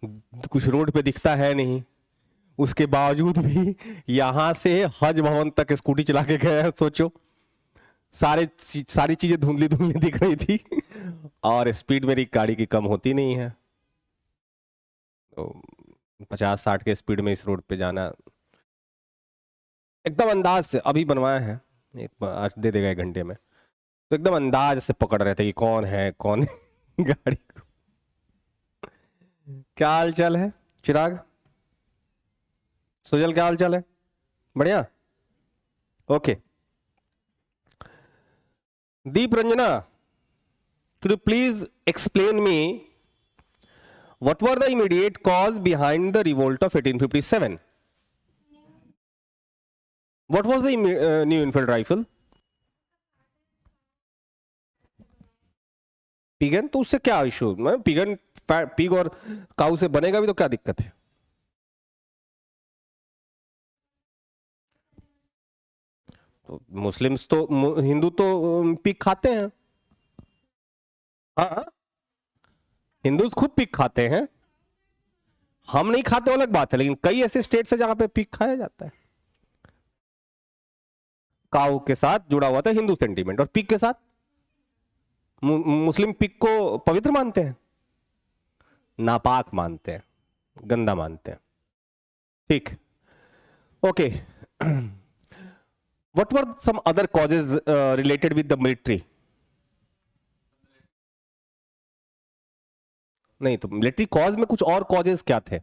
कुछ रोड पे दिखता है नहीं, उसके बावजूद भी यहां से हज भवन तक स्कूटी चला के गए हैं। सोचो, सारी चीजें धुंधली धुंधली दिख रही थी और स्पीड मेरी गाड़ी की कम होती नहीं है, तो 50-60 के स्पीड में इस रोड पे जाना एकदम अंदाज से। अभी बनवाया है, एक आज दे देगा 1 घंटे में, तो एकदम अंदाज से पकड़ रहे थे कि कौन है कौन है गाड़ी को। क्या हाल चाल है चिराग? सुजल क्या हाल चाल है? बढ़िया, okay. Deep Ranjana, could you please explain me what were the immediate cause behind the revolt of 1857? What was the New Enfield rifle? Pigeon, तो उससे क्या इशू? पिगन पिग और काऊ से बनेगा भी तो क्या दिक्कत है? तो मुस्लिम्स तो हिंदू तो पिग खाते हैं। हाँ, हिंदू खुद पिग खाते हैं, हम नहीं खाते अलग बात है, लेकिन कई ऐसे स्टेट्स है जहां पे पिग खाया जाता है। काऊ के साथ जुड़ा हुआ था हिंदू सेंटीमेंट, और पिग के साथ मुस्लिम पिग को पवित्र मानते हैं, नापाक मानते हैं, गंदा मानते हैं। ठीक, okay. What were some other causes related with the military? नहीं, तो मिलिट्री कॉज में कुछ और कॉजेज क्या थे?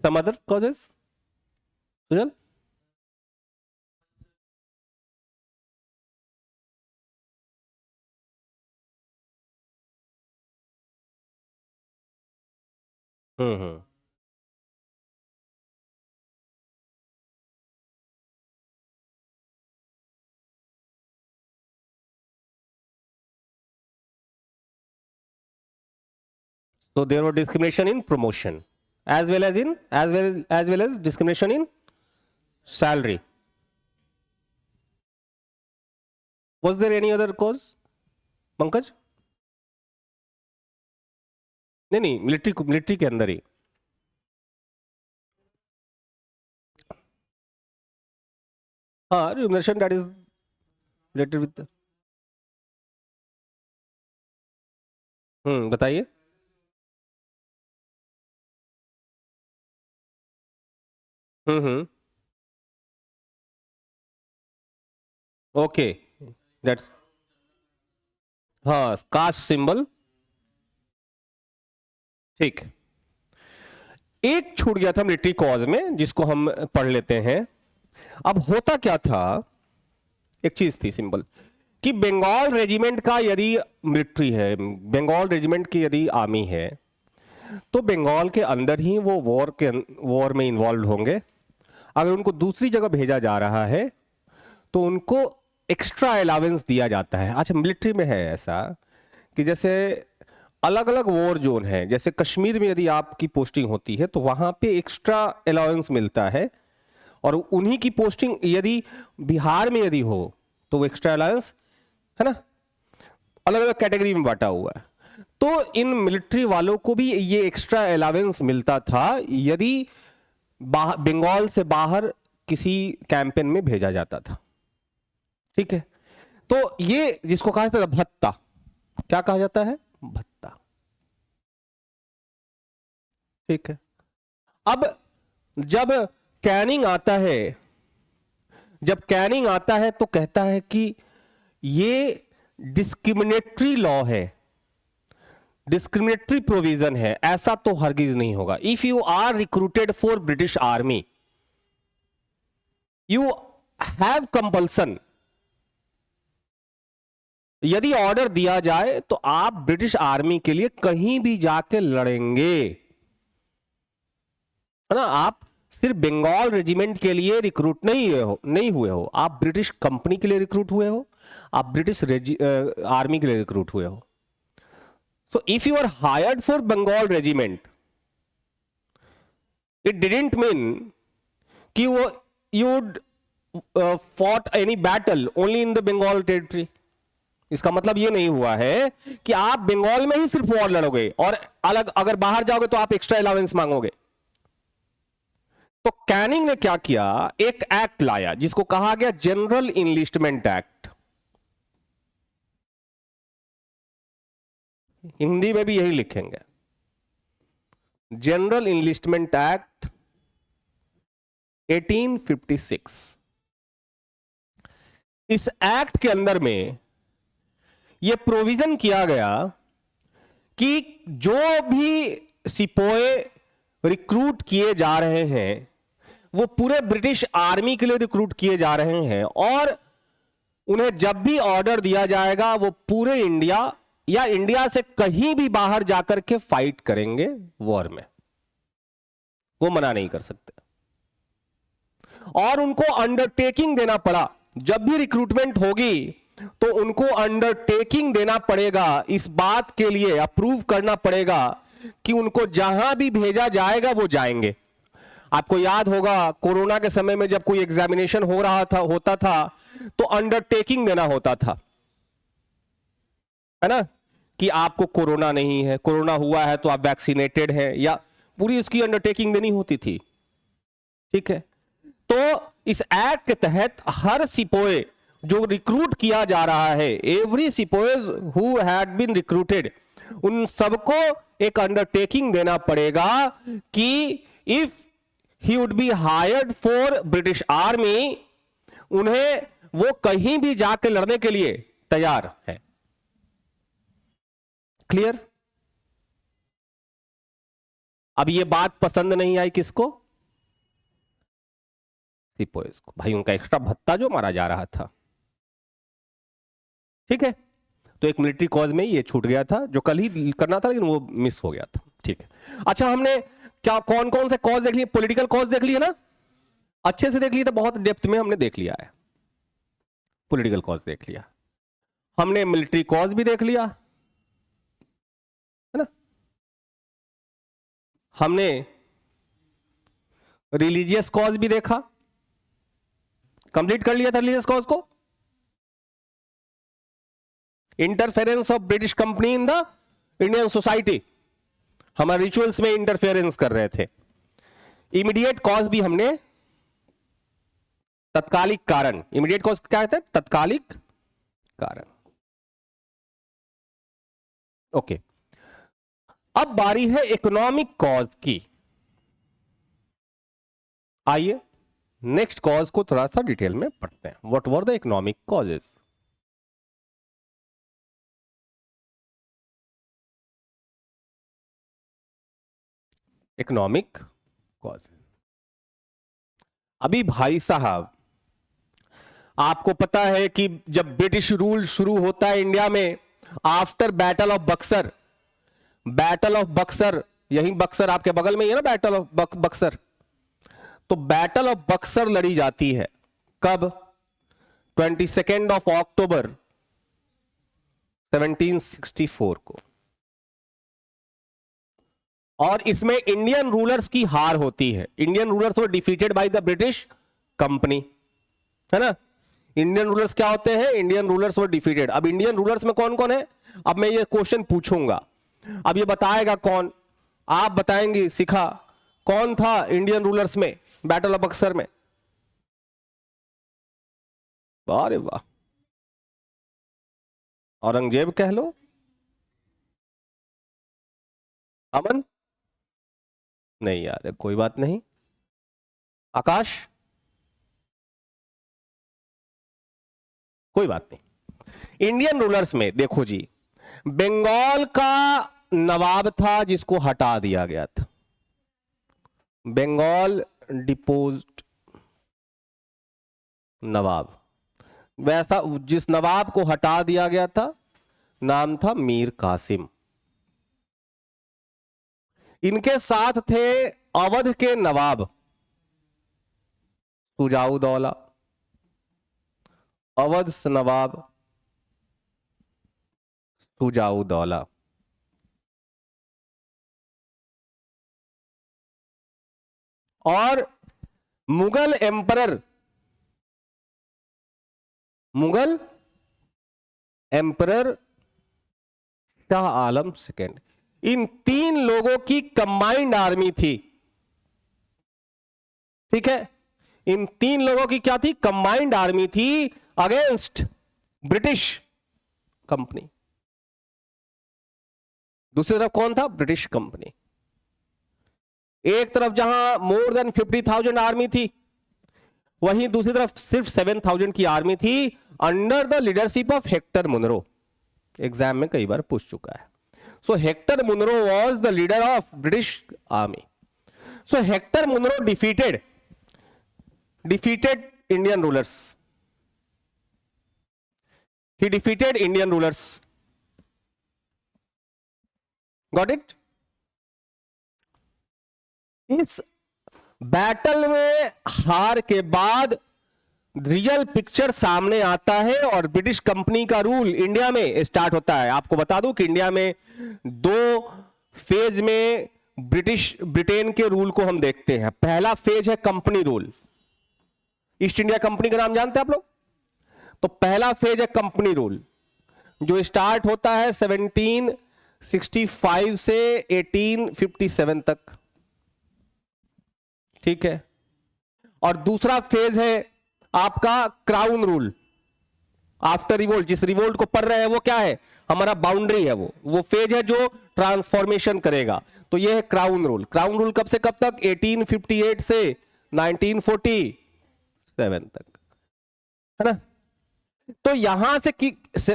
Some other causes, Sujal? Hmm. So there was discrimination in promotion, as well as discrimination in salary. Was there any other cause, Pankaj? नहीं नहीं, military के अंदर ही। हाँ, remuneration that is related with बताइए। हम्म, ओके, दैट्स, हाँ, कास्ट सिंबल, ठीक। एक छूट गया था मिलिट्री कॉज में, जिसको हम पढ़ लेते हैं। अब होता क्या था, एक चीज थी सिंपल, कि बंगाल रेजिमेंट का यदि मिलिट्री है, बंगाल रेजिमेंट की यदि आर्मी है, तो बंगाल के अंदर ही वो वॉर में इन्वॉल्व होंगे। अगर उनको दूसरी जगह भेजा जा रहा है तो उनको एक्स्ट्रा अलावेंस दिया जाता है। अच्छा, मिलिट्री में है ऐसा कि जैसे अलग अलग वॉर जोन है, जैसे कश्मीर में यदि आपकी पोस्टिंग होती है तो वहां पे एक्स्ट्रा अलाउंस मिलता है, और उन्हीं की पोस्टिंग यदि बिहार में यदि हो तो वो एक्स्ट्रा अलाउंस है ना, अलग अलग कैटेगरी में बांटा हुआ है। तो इन मिलिट्री वालों को भी ये एक्स्ट्रा अलाउंस मिलता था यदि बंगाल से बाहर किसी कैंपेन में भेजा जाता था। ठीक है, तो ये जिसको कहा जाता है भत्ता, क्या कहा जाता है? भत्ता। ठीक है, अब जब कैनिंग आता है, जब कैनिंग आता है तो कहता है कि ये डिस्क्रिमिनेटरी लॉ है, डिस्क्रिमिनेटरी प्रोविजन है, ऐसा तो हरगिज नहीं होगा। If you are recruited for British army, you have compulsion, यदि ऑर्डर दिया जाए तो आप ब्रिटिश आर्मी के लिए कहीं भी जाके लड़ेंगे, है ना। आप सिर्फ बंगाल रेजिमेंट के लिए रिक्रूट नहीं हुए हो, आप ब्रिटिश कंपनी के लिए रिक्रूट हुए हो, आप ब्रिटिश आर्मी के लिए रिक्रूट हुए हो. So if you are hired for Bengal regiment, it didn't mean कि वो you'd fought any battle only in the Bengal territory. इसका मतलब ये नहीं हुआ है कि आप बंगाल में ही सिर्फ वॉर लड़ोगे और अलग अगर बाहर जाओगे तो आप एक्स्ट्रा अलावेंस मांगोगे. तो कैनिंग ने क्या किया, एक एक्ट लाया जिसको कहा गया जनरल इनलिस्टमेंट एक्ट. हिंदी में भी यही लिखेंगे, जनरल इनलिस्टमेंट एक्ट 1856. इस एक्ट के अंदर में यह प्रोविजन किया गया कि जो भी सिपाही रिक्रूट किए जा रहे हैं वो पूरे ब्रिटिश आर्मी के लिए रिक्रूट किए जा रहे हैं और उन्हें जब भी ऑर्डर दिया जाएगा वो पूरे इंडिया या इंडिया से कहीं भी बाहर जाकर के फाइट करेंगे वॉर में, वो मना नहीं कर सकते. और उनको अंडरटेकिंग देना पड़ा, जब भी रिक्रूटमेंट होगी तो उनको अंडरटेकिंग देना पड़ेगा, इस बात के लिए अप्रूव करना पड़ेगा कि उनको जहां भी भेजा जाएगा वो जाएंगे. आपको याद होगा कोरोना के समय में जब कोई एग्जामिनेशन होता था तो अंडरटेकिंग देना होता था, है ना, कि आपको कोरोना नहीं है, कोरोना हुआ है तो आप वैक्सीनेटेड हैं, या पूरी उसकी अंडरटेकिंग देनी होती थी. ठीक है, तो इस एक्ट के तहत हर सिपाही जो रिक्रूट किया जा रहा है, every sipahis who had been recruited, उन सबको एक अंडरटेकिंग देना पड़ेगा कि if he would be hired for British army, उन्हें वो कहीं भी जाके लड़ने के लिए तैयार है. क्लियर? अब ये बात पसंद नहीं आई किसको? सिपाहीज को. भाई उनका एक्स्ट्रा भत्ता जो मारा जा रहा था. ठीक है, तो एक मिलिट्री कॉज में ये छूट गया था जो कल ही करना था लेकिन वो मिस हो गया था. ठीक है, अच्छा हमने क्या कौन कौन से कॉज देख लिए? पॉलिटिकल कॉज देख लिए ना, अच्छे से देख लिए, तो बहुत डेप्थ में हमने देख लिया है. पॉलिटिकल कॉज देख लिया हमने, मिलिट्री कॉज भी देख लिया, है ना, हमने रिलीजियस कॉज भी देखा, कंप्लीट कर लिया था रिलीजियस कॉज को. Interference of British company in the Indian society, हमारे रिचुअल्स में इंटरफेरेंस कर रहे थे. इमीडिएट कॉज भी हमने, तत्कालिक कारण, इमीडिएट कॉज क्या कहते हैं? तत्कालिक कारण. ओके, अब बारी है इकोनॉमिक कॉज की. आइए नेक्स्ट कॉज को थोड़ा सा डिटेल में पढ़ते हैं. What were the economic causes? Economic cause. अभी भाई साहब आपको पता है कि जब ब्रिटिश रूल शुरू होता है इंडिया में after battle of Buxar, battle of Buxar, यही बक्सर आपके बगल में ही है ना, बैटल ऑफ बक्सर. तो बैटल ऑफ बक्सर लड़ी जाती है कब? 22 अक्टूबर 1764 को. और इसमें इंडियन रूलर्स की हार होती है. Indian rulers were defeated by the British company, है ना. इंडियन रूलर्स क्या होते हैं? Indian rulers were defeated. अब इंडियन रूलर्स में कौन कौन है? अब मैं ये क्वेश्चन पूछूंगा, अब ये बताएगा कौन? आप बताएंगे शिखा, कौन था इंडियन रूलर्स में बैटल ऑफ बक्सर में? अरे वाह, औरंगजेब कह लो, अमन नहीं याद है, कोई बात नहीं. आकाश कोई बात नहीं. इंडियन रूलर्स में देखो जी, बंगाल का नवाब था जिसको हटा दिया गया था, बंगाल डिपोज्ड नवाब. वैसा जिस नवाब को हटा दिया गया था नाम था मीर कासिम. इनके साथ थे अवध के नवाब, शुजाउद्दौला, अवध नवाब शुजाउद्दौला, और मुगल एम्परर शाह आलम सेकेंड। इन तीन लोगों की कंबाइंड आर्मी थी, ठीक है, इन तीन लोगों की क्या थी? कंबाइंड आर्मी थी अगेंस्ट ब्रिटिश कंपनी। दूसरी तरफ कौन था? British company. एक तरफ जहां मोर देन 50,000 आर्मी थी, वहीं दूसरी तरफ सिर्फ 7,000 की आर्मी थी under the leadership of Hector Munro. Exam में कई बार पूछ चुका है। So Hector Munro was the leader of British army. So Hector Munro defeated Indian rulers. He defeated Indian rulers. Got it? इस बैटल में हार के बाद रियल पिक्चर सामने आता है और ब्रिटिश कंपनी का रूल इंडिया में स्टार्ट होता है। आपको बता दूं कि इंडिया में 2 फेज में ब्रिटेन के रूल को हम देखते हैं। पहला फेज है company rule. East India company का नाम जानते हैं आप लोग? तो पहला फेज है कंपनी रूल, जो स्टार्ट होता है 1765 से 1857 तक, ठीक है। और दूसरा फेज है आपका क्राउन रूल आफ्टर रिवोल्ट। जिस रिवोल्ट को पढ़ रहे हैं वो क्या है? हमारा बाउंड्री है, वो फेज है जो ट्रांसफॉर्मेशन करेगा। तो ये है क्राउन रूल। क्राउन रूल कब से कब तक? 1858 से 1947 तक, है ना। तो यहां से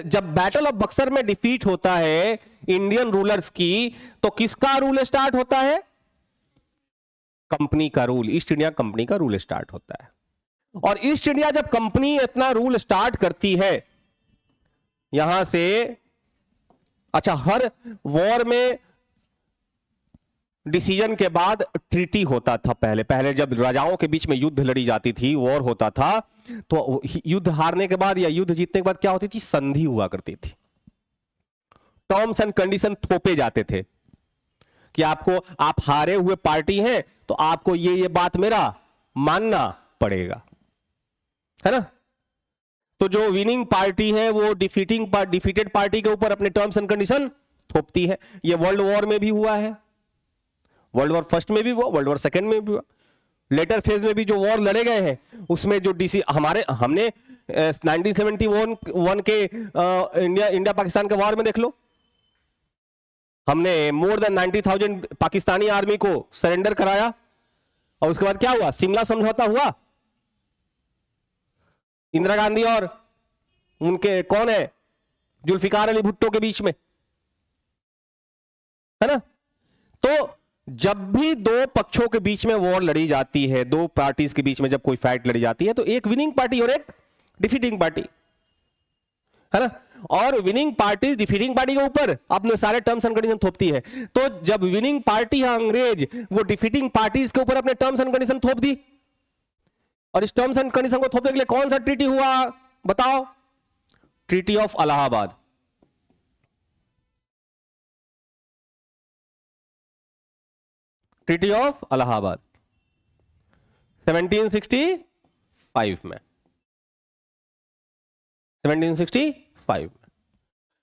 जब बैटल ऑफ बक्सर में डिफीट होता है इंडियन रूलर्स की, तो किसका रूल स्टार्ट होता है? कंपनी का रूल, ईस्ट इंडिया कंपनी का रूल स्टार्ट होता है। और ईस्ट इंडिया जब कंपनी इतना रूल स्टार्ट करती है यहां से, अच्छा, हर वॉर में डिसीजन के बाद ट्रीटी होता था। पहले जब राजाओं के बीच में युद्ध लड़ी जाती थी, वॉर होता था, तो युद्ध हारने के बाद या युद्ध जीतने के बाद क्या होती थी? संधि हुआ करती थी। टर्म्स एंड कंडीशन थोपे जाते थे कि आप हारे हुए पार्टी हैं तो आपको ये बात मेरा मानना पड़ेगा, है ना। तो जो विनिंग पार्टी है वो डिफीटेड पार्टी के ऊपर अपने टर्म्स एंड कंडीशन थोपती है। ये वर्ल्ड वॉर में भी हुआ है, वर्ल्ड वॉर फर्स्ट में भी हुआ, वर्ल्ड वॉर सेकेंड में भी हुआ। लेटर फेज में भी जो वॉर लड़े गए हैं उसमें जो हमने 1971 के इंडिया पाकिस्तान के वॉर में देख लो, हमने मोर देन 90,000 पाकिस्तानी आर्मी को सरेंडर कराया। और उसके बाद क्या हुआ? शिमला समझौता हुआ। इंदिरा गांधी और उनके कौन है, जुल्फिकार अली भुट्टो के बीच में, है ना। तो जब भी 2 पक्षों के बीच में वॉर लड़ी जाती है, 2 पार्टीज के बीच में जब कोई फाइट लड़ी जाती है, तो एक विनिंग पार्टी और एक डिफीटिंग पार्टी, है ना। और विनिंग पार्टी डिफीटिंग पार्टी के ऊपर अपने सारे टर्म्स एंड कंडीशन थोपती है। तो जब विनिंग पार्टी है अंग्रेज, वो डिफीटिंग पार्टीज के ऊपर अपने टर्म्स एंड कंडीशन थोप दी। और इस टर्म्स एंड कंडीशन को थोपने के लिए कौन सा ट्रीटी हुआ बताओ? Treaty of Allahabad. Treaty of Allahabad 1765 में, 1765 में।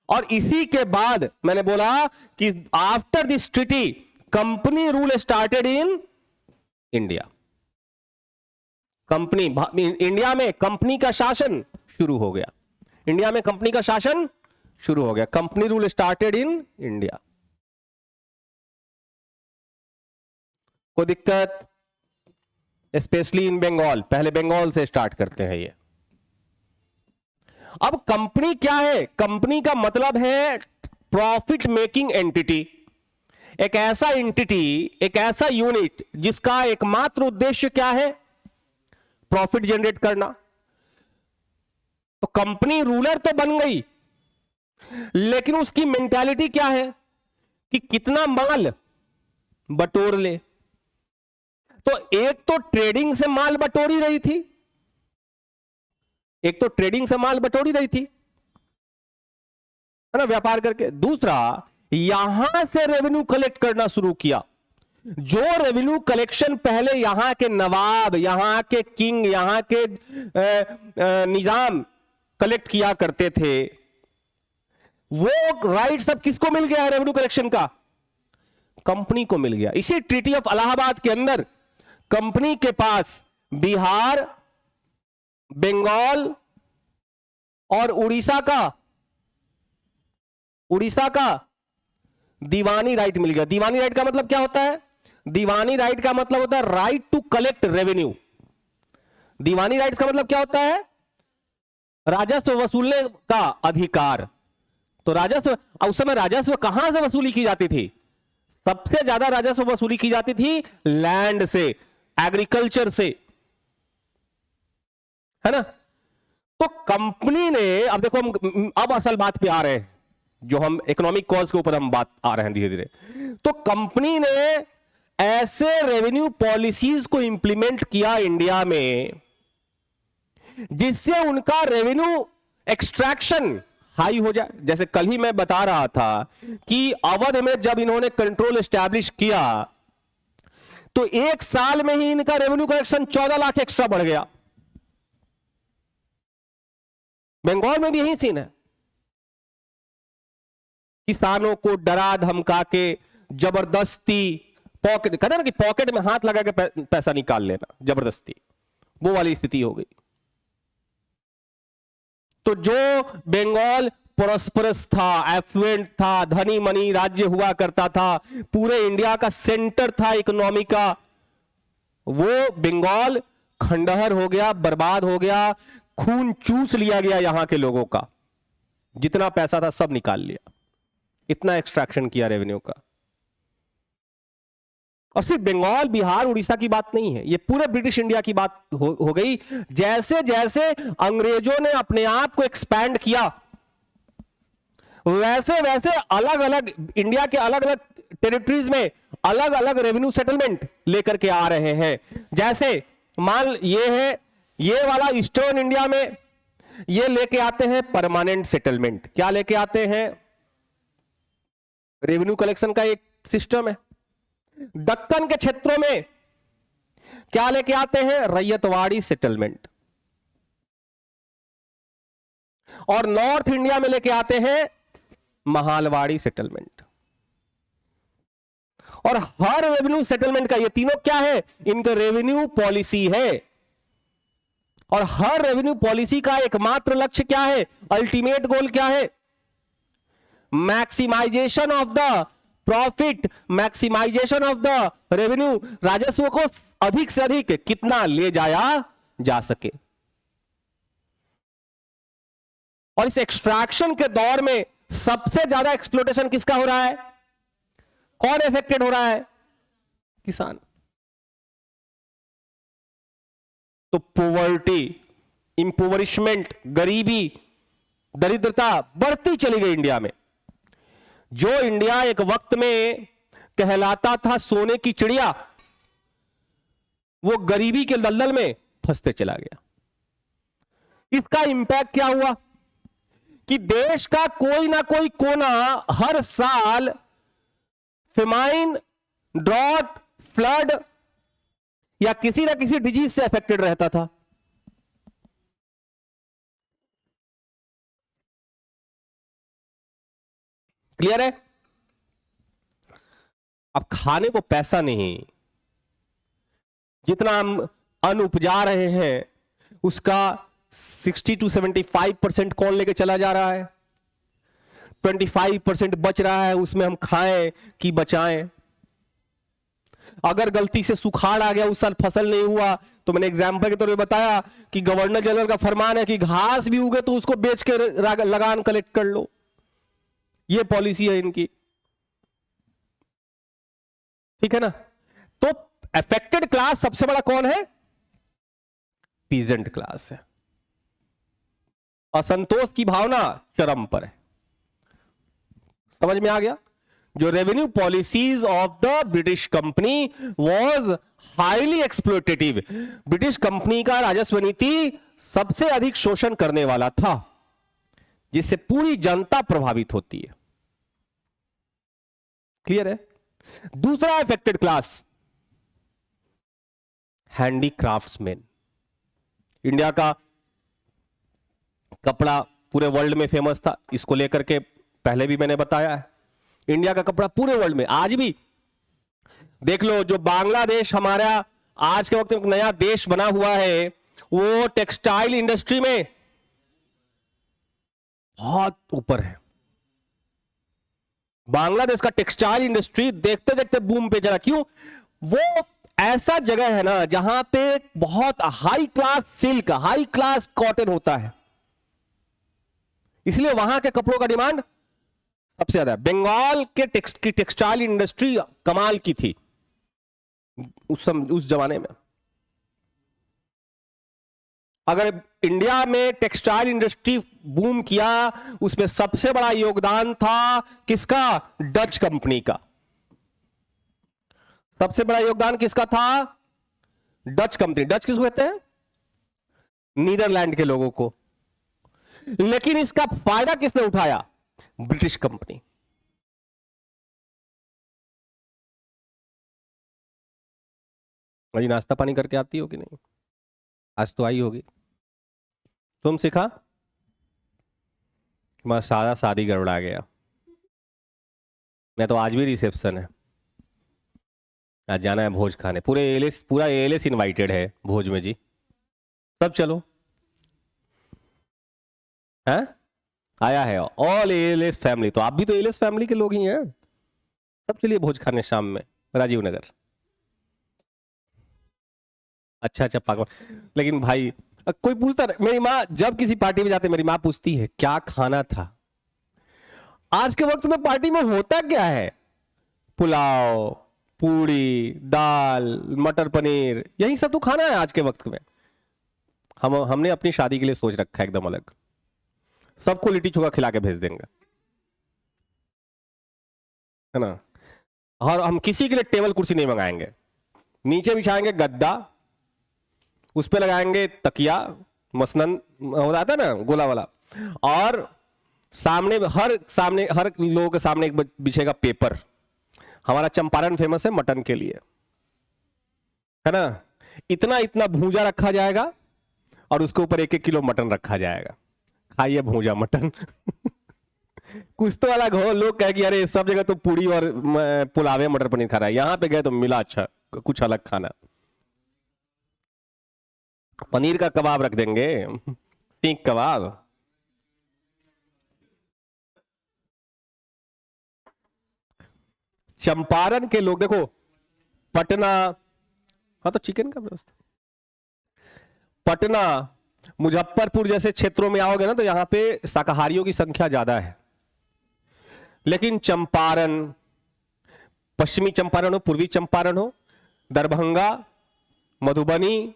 और इसी के बाद मैंने बोला कि after this treaty company rule started in India. India में कंपनी का शासन शुरू हो गया। इंडिया में कंपनी का शासन शुरू हो गया। Company rule started in India. कोई दिक्कत? Specially in Bengal. पहले बंगाल से स्टार्ट करते हैं ये। अब कंपनी क्या है? कंपनी का मतलब है प्रॉफिट मेकिंग एंटिटी। एक ऐसा एंटिटी, एक ऐसा यूनिट जिसका एकमात्र उद्देश्य क्या है? प्रॉफिट जनरेट करना। तो कंपनी रूलर तो बन गई, लेकिन उसकी मेंटालिटी क्या है कि कितना माल बटोर ले। तो एक तो ट्रेडिंग से माल बटोरी रही थी, एक तो ट्रेडिंग से माल बटोरी रही थी, है ना, व्यापार करके। दूसरा, यहां से रेवेन्यू कलेक्ट करना शुरू किया। जो रेवेन्यू कलेक्शन पहले यहां के नवाब, यहां के किंग, यहां के निजाम कलेक्ट किया करते थे, वो राइट सब किसको मिल गया है रेवेन्यू कलेक्शन का? कंपनी को मिल गया। इसी ट्रीटी ऑफ इलाहाबाद के अंदर कंपनी के पास बिहार, बंगाल और उड़ीसा का दीवानी राइट मिल गया। दीवानी राइट का मतलब क्या होता है? दीवानी राइट का मतलब होता है राइट टू कलेक्ट रेवेन्यू। दीवानी राइट का मतलब क्या होता है? राजस्व वसूलने का अधिकार। तो राजस्व, उस समय राजस्व कहां से वसूली की जाती थी? सबसे ज्यादा राजस्व वसूली की जाती थी लैंड से, एग्रीकल्चर से, है ना। तो कंपनी ने, अब देखो हम अब असल बात पे आ रहे हैं, जो हम इकोनॉमिक कॉज के ऊपर हम बात आ रहे हैं धीरे धीरे। तो कंपनी ने ऐसे रेवेन्यू पॉलिसीज को इंप्लीमेंट किया इंडिया में जिससे उनका रेवेन्यू एक्सट्रैक्शन हाई हो जाए। जैसे कल ही मैं बता रहा था कि अवध में जब इन्होंने कंट्रोल एस्टैब्लिश किया तो एक साल में ही इनका रेवेन्यू कलेक्शन 14 लाख एक्स्ट्रा बढ़ गया। बंगाल में भी यही सीन है। किसानों को डरा धमका के जबरदस्ती पॉकेट, कहते ना कि पॉकेट में हाथ लगा के पैसा निकाल लेना, जबरदस्ती, वो वाली स्थिति हो गई। तो जो बंगाल प्रोस्परस था, एफ्लुएंट था, धनी मनी राज्य हुआ करता था, पूरे इंडिया का सेंटर था इकोनॉमी का, वो बंगाल खंडहर हो गया, बर्बाद हो गया, खून चूस लिया गया यहां के लोगों का। जितना पैसा था सब निकाल लिया, इतना एक्सट्रैक्शन किया रेवेन्यू का। और सिर्फ बंगाल, बिहार, उड़ीसा की बात नहीं है, ये पूरे ब्रिटिश इंडिया की बात हो गई। जैसे जैसे अंग्रेजों ने अपने आप को एक्सपैंड किया, वैसे वैसे अलग अलग इंडिया के अलग अलग टेरिटरीज में अलग अलग रेवेन्यू सेटलमेंट लेकर के आ रहे हैं। जैसे मान ये है, ये वाला ईस्टर्न इंडिया में ये लेके आते हैं परमानेंट सेटलमेंट। क्या लेके आते हैं? रेवेन्यू कलेक्शन का एक सिस्टम है। दक्कन के क्षेत्रों में क्या लेके आते हैं? रैयतवाड़ी सेटलमेंट। और नॉर्थ इंडिया में लेके आते हैं महालवाड़ी सेटलमेंट। और हर रेवेन्यू सेटलमेंट का, ये तीनों क्या है? इनका रेवेन्यू पॉलिसी है। और हर रेवेन्यू पॉलिसी का एकमात्र लक्ष्य क्या है? अल्टीमेट गोल क्या है? Maximisation of the profit, maximisation of the revenue. राजस्व को अधिक से अधिक कितना ले जाया जा सके। और इस एक्सट्रैक्शन के दौर में सबसे ज्यादा एक्सप्लोटेशन किसका हो रहा है? कौन इफेक्टेड हो रहा है? किसान। तो पॉवर्टी, इंपोवरिशमेंट, गरीबी, दरिद्रता बढ़ती चली गई इंडिया में। जो इंडिया एक वक्त में कहलाता था सोने की चिड़िया, वो गरीबी के दलदल में फंसते चला गया। इसका इंपैक्ट क्या हुआ कि देश का कोई ना कोई कोना हर साल फेमाइन, ड्रॉट, फ्लड या किसी ना किसी डिजीज से अफेक्टेड रहता था। क्लियर है? अब खाने को पैसा नहीं, जितना हम अन्न उपजा रहे हैं उसका 60 to 75% कौन लेके चला जा रहा है? 25% बच रहा है, उसमें हम खाएं कि बचाएं। अगर गलती से सुखाड़ आ गया, उस साल फसल नहीं हुआ, तो मैंने एग्जाम्पल के तौर पे बताया कि गवर्नर जनरल का फरमान है कि घास भी उगे तो उसको बेच के लगान कलेक्ट कर लो। ये पॉलिसी है इनकी, ठीक है ना। तो अफेक्टेड क्लास सबसे बड़ा कौन है? पीजेंट क्लास है। असंतोष की भावना चरम पर है। समझ में आ गया? जो revenue policies of the British company was highly exploitative. British company का राजस्व नीति सबसे अधिक शोषण करने वाला था, जिससे पूरी जनता प्रभावित होती है। क्लियर है? दूसरा अफेक्टेड क्लास, हैंडीक्राफ्ट्समैन। इंडिया का कपड़ा पूरे वर्ल्ड में फेमस था, इसको लेकर के पहले भी मैंने बताया है। इंडिया का कपड़ा पूरे वर्ल्ड में, आज भी देख लो, जो बांग्लादेश हमारा आज के वक्त में नया देश बना हुआ है, वो टेक्सटाइल इंडस्ट्री में बहुत ऊपर है। बांग्लादेश का टेक्सटाइल इंडस्ट्री देखते देखते बूम पे चला। क्यों? वो ऐसा जगह है ना जहां पे बहुत high class silk, high class cotton होता है, इसलिए वहां के कपड़ों का डिमांड सबसे ज्यादा है। बंगाल के टेक्सटाइल इंडस्ट्री कमाल की थी उस जमाने में। अगर इंडिया में टेक्सटाइल इंडस्ट्री बूम किया, उसमें सबसे बड़ा योगदान था किसका? डच कंपनी का। सबसे बड़ा योगदान किसका था? Dutch company. डच किसको कहते हैं? नीदरलैंड के लोगों को। लेकिन इसका फायदा किसने उठाया? British company. भाई नाश्ता पानी करके आती हो कि नहीं? आज तो आई होगी। तुम सिखा? बस सारा शादी गड़बड़ा गया। मैं तो आज भी रिसेप्शन है, आज जाना है भोज खाने। पूरा एएलएस इनवाइटेड है भोज में जी, सब चलो। हैं? आया है ऑल एएलएस फैमिली। तो आप भी तो एएलएस फैमिली के लोग ही हैं। सब चलिए भोज खाने शाम में राजीव नगर। अच्छा पागल। लेकिन भाई कोई पूछता, मेरी माँ जब किसी पार्टी में जाते मेरी माँ पूछती है क्या खाना था। आज के वक्त में पार्टी में होता क्या है? पुलाव, पूड़ी, दाल, मटर पनीर, यही सब तो खाना है आज के वक्त में। हमने अपनी शादी के लिए सोच रखा है एकदम अलग, सबको लिट्टी चोखा खिला के भेज देंगे, है ना। और हम किसी के लिए टेबल कुर्सी नहीं मंगाएंगे, नीचे बिछाएंगे गद्दा, उस पे लगाएंगे तकिया, मसनन हो जाता है ना गोला वाला, और सामने हर लोगों के सामने एक बिछेगा पेपर। हमारा चंपारण फेमस है मटन के लिए, है ना। इतना इतना भूजा रखा जाएगा और उसके ऊपर 1-1 किलो मटन रखा जाएगा। खाइए भूजा मटन। कुछ तो अलग हो, लोग कहे कि अरे सब जगह तो पूड़ी और पुलावे मटर पनीर खा रहा है, यहां पे गए तो मिला अच्छा कुछ अलग खाना। पनीर का कबाब रख देंगे, सीख कबाब। चंपारण के लोग देखो, पटना, हाँ तो चिकन का व्यवस्था, पटना मुजफ्फरपुर जैसे क्षेत्रों में आओगे ना तो यहां पे शाकाहारियों की संख्या ज्यादा है। लेकिन चंपारण, पश्चिमी चंपारण हो, पूर्वी चंपारण हो, दरभंगा, मधुबनी,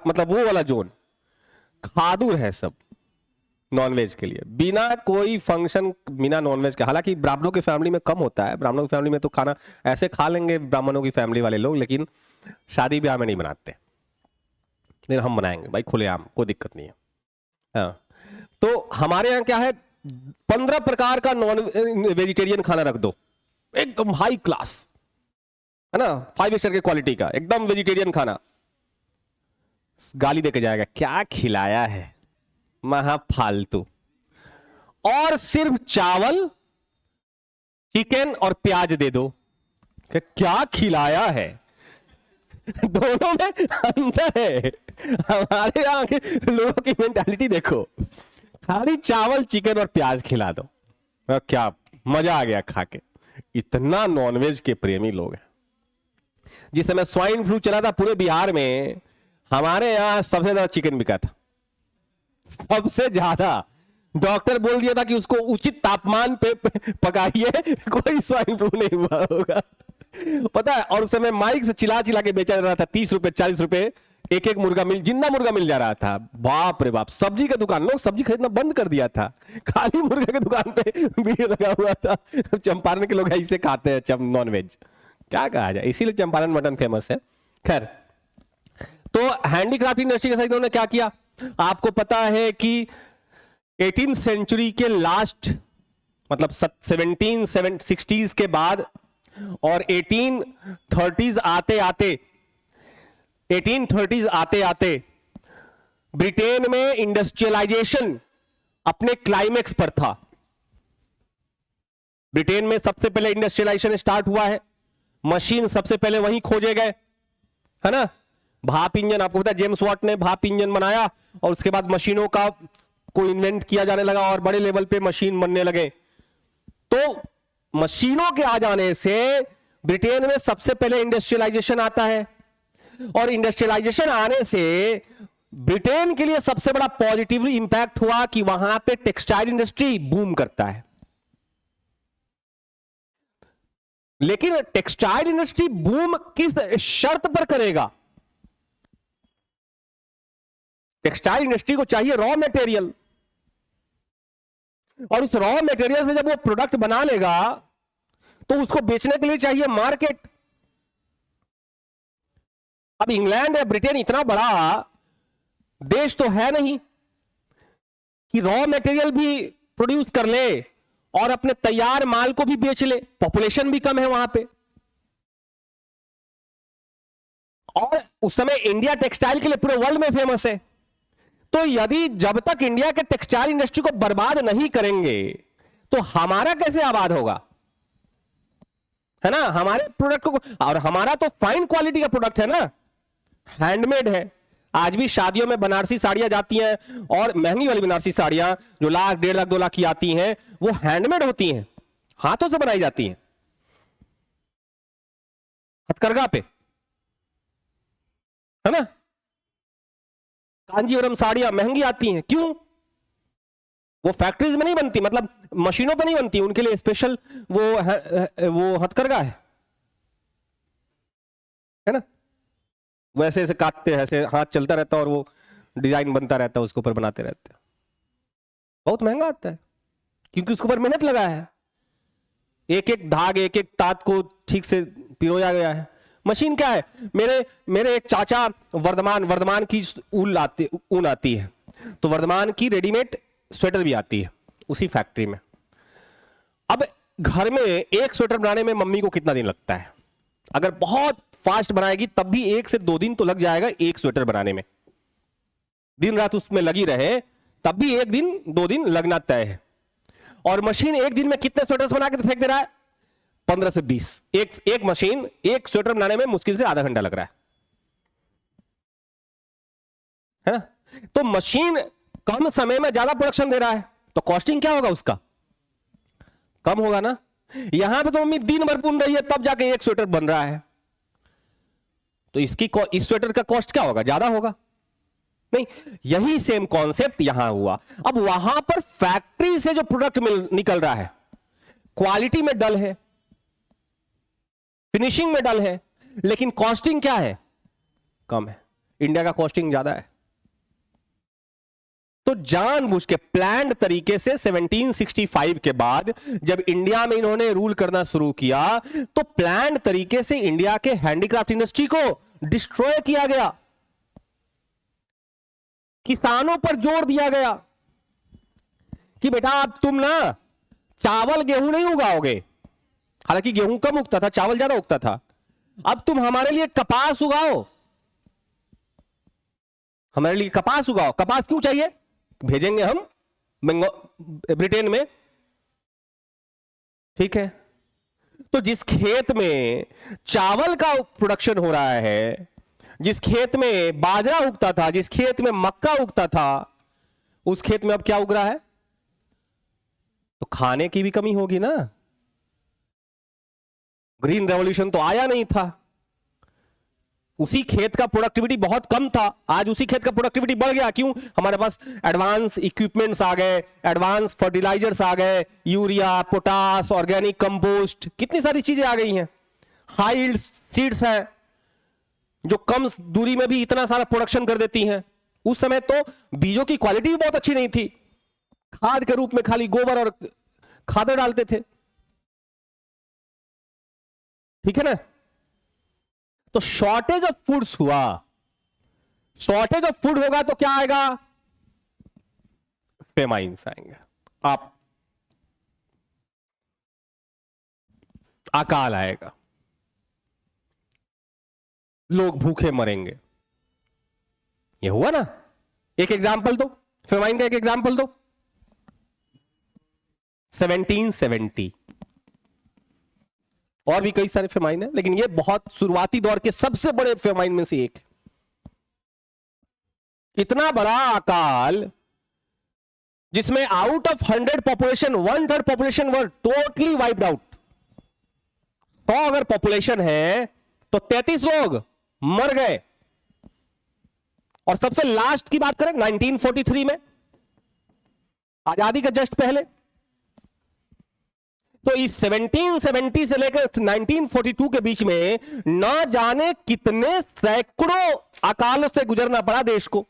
मतलब वो वाला जोन खादुर है सब नॉनवेज के लिए, बिना कोई फंक्शन, बिना नॉनवेज के। हालांकि ब्राह्मणों की फैमिली में कम होता है, ब्राह्मणों की फैमिली में तो खाना ऐसे खा लेंगे ब्राह्मणों की फैमिली वाले लोग, लेकिन शादी ब्याह में नहीं बनाते। लेकिन हम बनाएंगे भाई खुलेआम, कोई दिक्कत नहीं है। हाँ, तो हमारे यहाँ क्या है, 15 प्रकार का नॉन वेजिटेरियन खाना रख दो, एकदम हाई क्लास, है ना, 5 स्टार की क्वालिटी का एकदम वेजिटेरियन खाना। गाली देके जाएगा, क्या खिलाया है, महा फालतू। और सिर्फ चावल, चिकन और प्याज दे दो, क्या खिलाया है। दोनों में अंतर है। हमारे यहाँ के लोगों की मेंटालिटी देखो, खाली चावल, चिकन और प्याज खिला दो, क्या मजा आ गया खा के। इतना नॉनवेज के प्रेमी लोग हैं। जिस समय स्वाइन फ्लू चला था पूरे बिहार में, हमारे यहां सबसे ज्यादा चिकन बिका था, सबसे ज्यादा। डॉक्टर बोल दिया था कि उसको उचित तापमान पे पकाइए, कोई स्वाइन फ्लू नहीं हुआ होगा, पता है। और उस समय माइक से चिल्ला चिल्ला के बेचा जा रहा था 30 रुपए 40 रुपए एक एक मुर्गा जिंदा मुर्गा मिल जा रहा था। बाप रे बाप, सब्जी का दुकान, लोग सब्जी खरीदना बंद कर दिया था, खाली मुर्गा की दुकान पे भीड़ लगा हुआ था। चंपारण के लोग ऐसे खाते हैं नॉन वेज, क्या कहा जाए, इसीलिए चंपारण मटन फेमस है। खैर, तो हैंडीक्राफ्ट इंडस्ट्री के साथ इन्होंने क्या किया, आपको पता है कि 18th सेंचुरी के लास्ट, मतलब 1760s के बाद और 1830s आते आते ब्रिटेन में इंडस्ट्रियलाइजेशन अपने क्लाइमेक्स पर था। ब्रिटेन में सबसे पहले इंडस्ट्रियलाइजेशन स्टार्ट हुआ है, मशीन सबसे पहले वहीं खोजे गए, है ना। भाप इंजन, आपको पता है जेम्स वाट ने भाप इंजन बनाया और उसके बाद मशीनों का को इन्वेंट किया जाने लगा और बड़े लेवल पे मशीन बनने लगे। तो मशीनों के आ जाने से ब्रिटेन में सबसे पहले इंडस्ट्रियलाइजेशन आता है और इंडस्ट्रियलाइजेशन आने से ब्रिटेन के लिए सबसे बड़ा पॉजिटिव इंपैक्ट हुआ कि वहां पे टेक्सटाइल इंडस्ट्री बूम करता है। लेकिन टेक्सटाइल इंडस्ट्री बूम किस शर्त पर करेगा? टेक्सटाइल इंडस्ट्री को चाहिए रॉ मटेरियल, और उस रॉ मटेरियल से जब वो प्रोडक्ट बना लेगा तो उसको बेचने के लिए चाहिए मार्केट। अब इंग्लैंड या ब्रिटेन इतना बड़ा देश तो है नहीं कि रॉ मटेरियल भी प्रोड्यूस कर ले और अपने तैयार माल को भी बेच ले, पॉपुलेशन भी कम है वहां पे। और उस समय इंडिया टेक्सटाइल के लिए पूरे वर्ल्ड में फेमस है। तो यदि जब तक इंडिया के टेक्सटाइल इंडस्ट्री को बर्बाद नहीं करेंगे तो हमारा कैसे आबाद होगा, है ना। हमारे प्रोडक्ट को, और हमारा तो फाइन क्वालिटी का प्रोडक्ट है ना, हैंडमेड है। आज भी शादियों में बनारसी साड़ियां जाती हैं और महंगी वाली बनारसी साड़ियां जो 1 लाख 1.5 लाख 2 लाख की आती हैं वो हैंडमेड होती हैं, हाथों से बनाई जाती हैं, हथकरघा पे, है ना। कांजीवरम साड़ियां महंगी आती हैं, क्यों? वो फैक्ट्रीज में नहीं बनती, मतलब मशीनों पे नहीं बनती, उनके लिए स्पेशल वो हथकरघा है ना। वो ऐसे ऐसे काटते हैं, ऐसे हाथ चलता रहता है और वो डिजाइन बनता रहता है, उसके ऊपर बनाते रहते हैं। बहुत महंगा आता है क्योंकि उसके ऊपर मेहनत लगा है, एक एक धाग एक एक तात को ठीक से पिरोया गया है। मशीन क्या है, मेरे एक चाचा वर्धमान की ऊन आती है, तो वर्धमान की रेडीमेड स्वेटर भी आती है उसी फैक्ट्री में। अब घर में एक स्वेटर बनाने में मम्मी को कितना दिन लगता है? अगर बहुत फास्ट बनाएगी तब भी 1 से 2 दिन तो लग जाएगा एक स्वेटर बनाने में। दिन रात उसमें लगी रहे तब भी 1 दिन 2 दिन लगना तय है। और मशीन एक दिन में कितने स्वेटर्स बना के फेंक दे रहा है? 15 से 20। एक मशीन एक स्वेटर बनाने में मुश्किल से आधा घंटा लग रहा है ना। तो मशीन कम समय में ज्यादा प्रोडक्शन दे रहा है, तो कॉस्टिंग क्या होगा उसका? कम होगा ना। यहां पे तो मम्मी दिन भर बुन रही है तब जाके एक स्वेटर बन रहा है, तो इस स्वेटर का कॉस्ट क्या होगा? ज्यादा होगा नहीं। यही सेम कॉन्सेप्ट यहां हुआ। अब वहां पर फैक्ट्री से जो प्रोडक्ट निकल रहा है क्वालिटी में डल है, फिनिशिंग में डल है, लेकिन कॉस्टिंग क्या है? कम है। इंडिया का कॉस्टिंग ज्यादा है। तो जानबूझ के प्लान्ड तरीके से 1765 के बाद जब इंडिया में इन्होंने रूल करना शुरू किया तो प्लान्ड तरीके से इंडिया के हैंडीक्राफ्ट इंडस्ट्री को डिस्ट्रॉय किया गया, किसानों पर जोर दिया गया कि बेटा अब तुम ना चावल गेहूं नहीं उगाओगे, हालांकि गेहूं कम उगता था, चावल ज्यादा उगता था, अब तुम हमारे लिए कपास उगाओ, हमारे लिए कपास उगाओ। कपास क्यों चाहिए? भेजेंगे हम ब्रिटेन में, ठीक है। तो जिस खेत में चावल का प्रोडक्शन हो रहा है, जिस खेत में बाजरा उगता था, जिस खेत में मक्का उगता था, उस खेत में अब क्या उग रहा है? तो खाने की भी कमी होगी ना। ग्रीन रेवोल्यूशन तो आया नहीं था, उसी खेत का प्रोडक्टिविटी बहुत कम था, आज उसी खेत का प्रोडक्टिविटी बढ़ गया। क्यों? हमारे पास एडवांस इक्विपमेंट्स आ गए, एडवांस फर्टिलाइजर्स आ गए, यूरिया, पोटास, ऑर्गेनिक कंपोस्ट, कितनी सारी चीजें आ गई हैं, हाई यील्ड सीड्स हैं, जो कम दूरी में भी इतना सारा प्रोडक्शन कर देती हैं। उस समय तो बीजों की क्वालिटी भी बहुत अच्छी नहीं थी, खाद के रूप में खाली गोबर और खादर डालते थे। ठीक है ना? तो शॉर्टेज ऑफ फूड्स हुआ, शॉर्टेज ऑफ फूड होगा तो क्या आएगा? फेमाइन्स आएंगे, आप अकाल आएगा, लोग भूखे मरेंगे। ये हुआ ना? एक एग्जाम्पल दो, फेमाइन का एक एग्जाम्पल दो। 1770, और भी कई सारे फेमाइन है, लेकिन ये बहुत शुरुआती दौर के सबसे बड़े फेमाइन में से एक। इतना बड़ा अकाल जिसमें out of 100 population 1/3 population were totally wiped out. 100 अगर पॉपुलेशन है तो 33 लोग मर गए। और सबसे लास्ट की बात करें 1943 में, आजादी का जस्ट पहले, तो इस 1770 से लेकर 1942 के बीच में न जाने कितने सैकड़ों अकालों से गुजरना पड़ा देश को,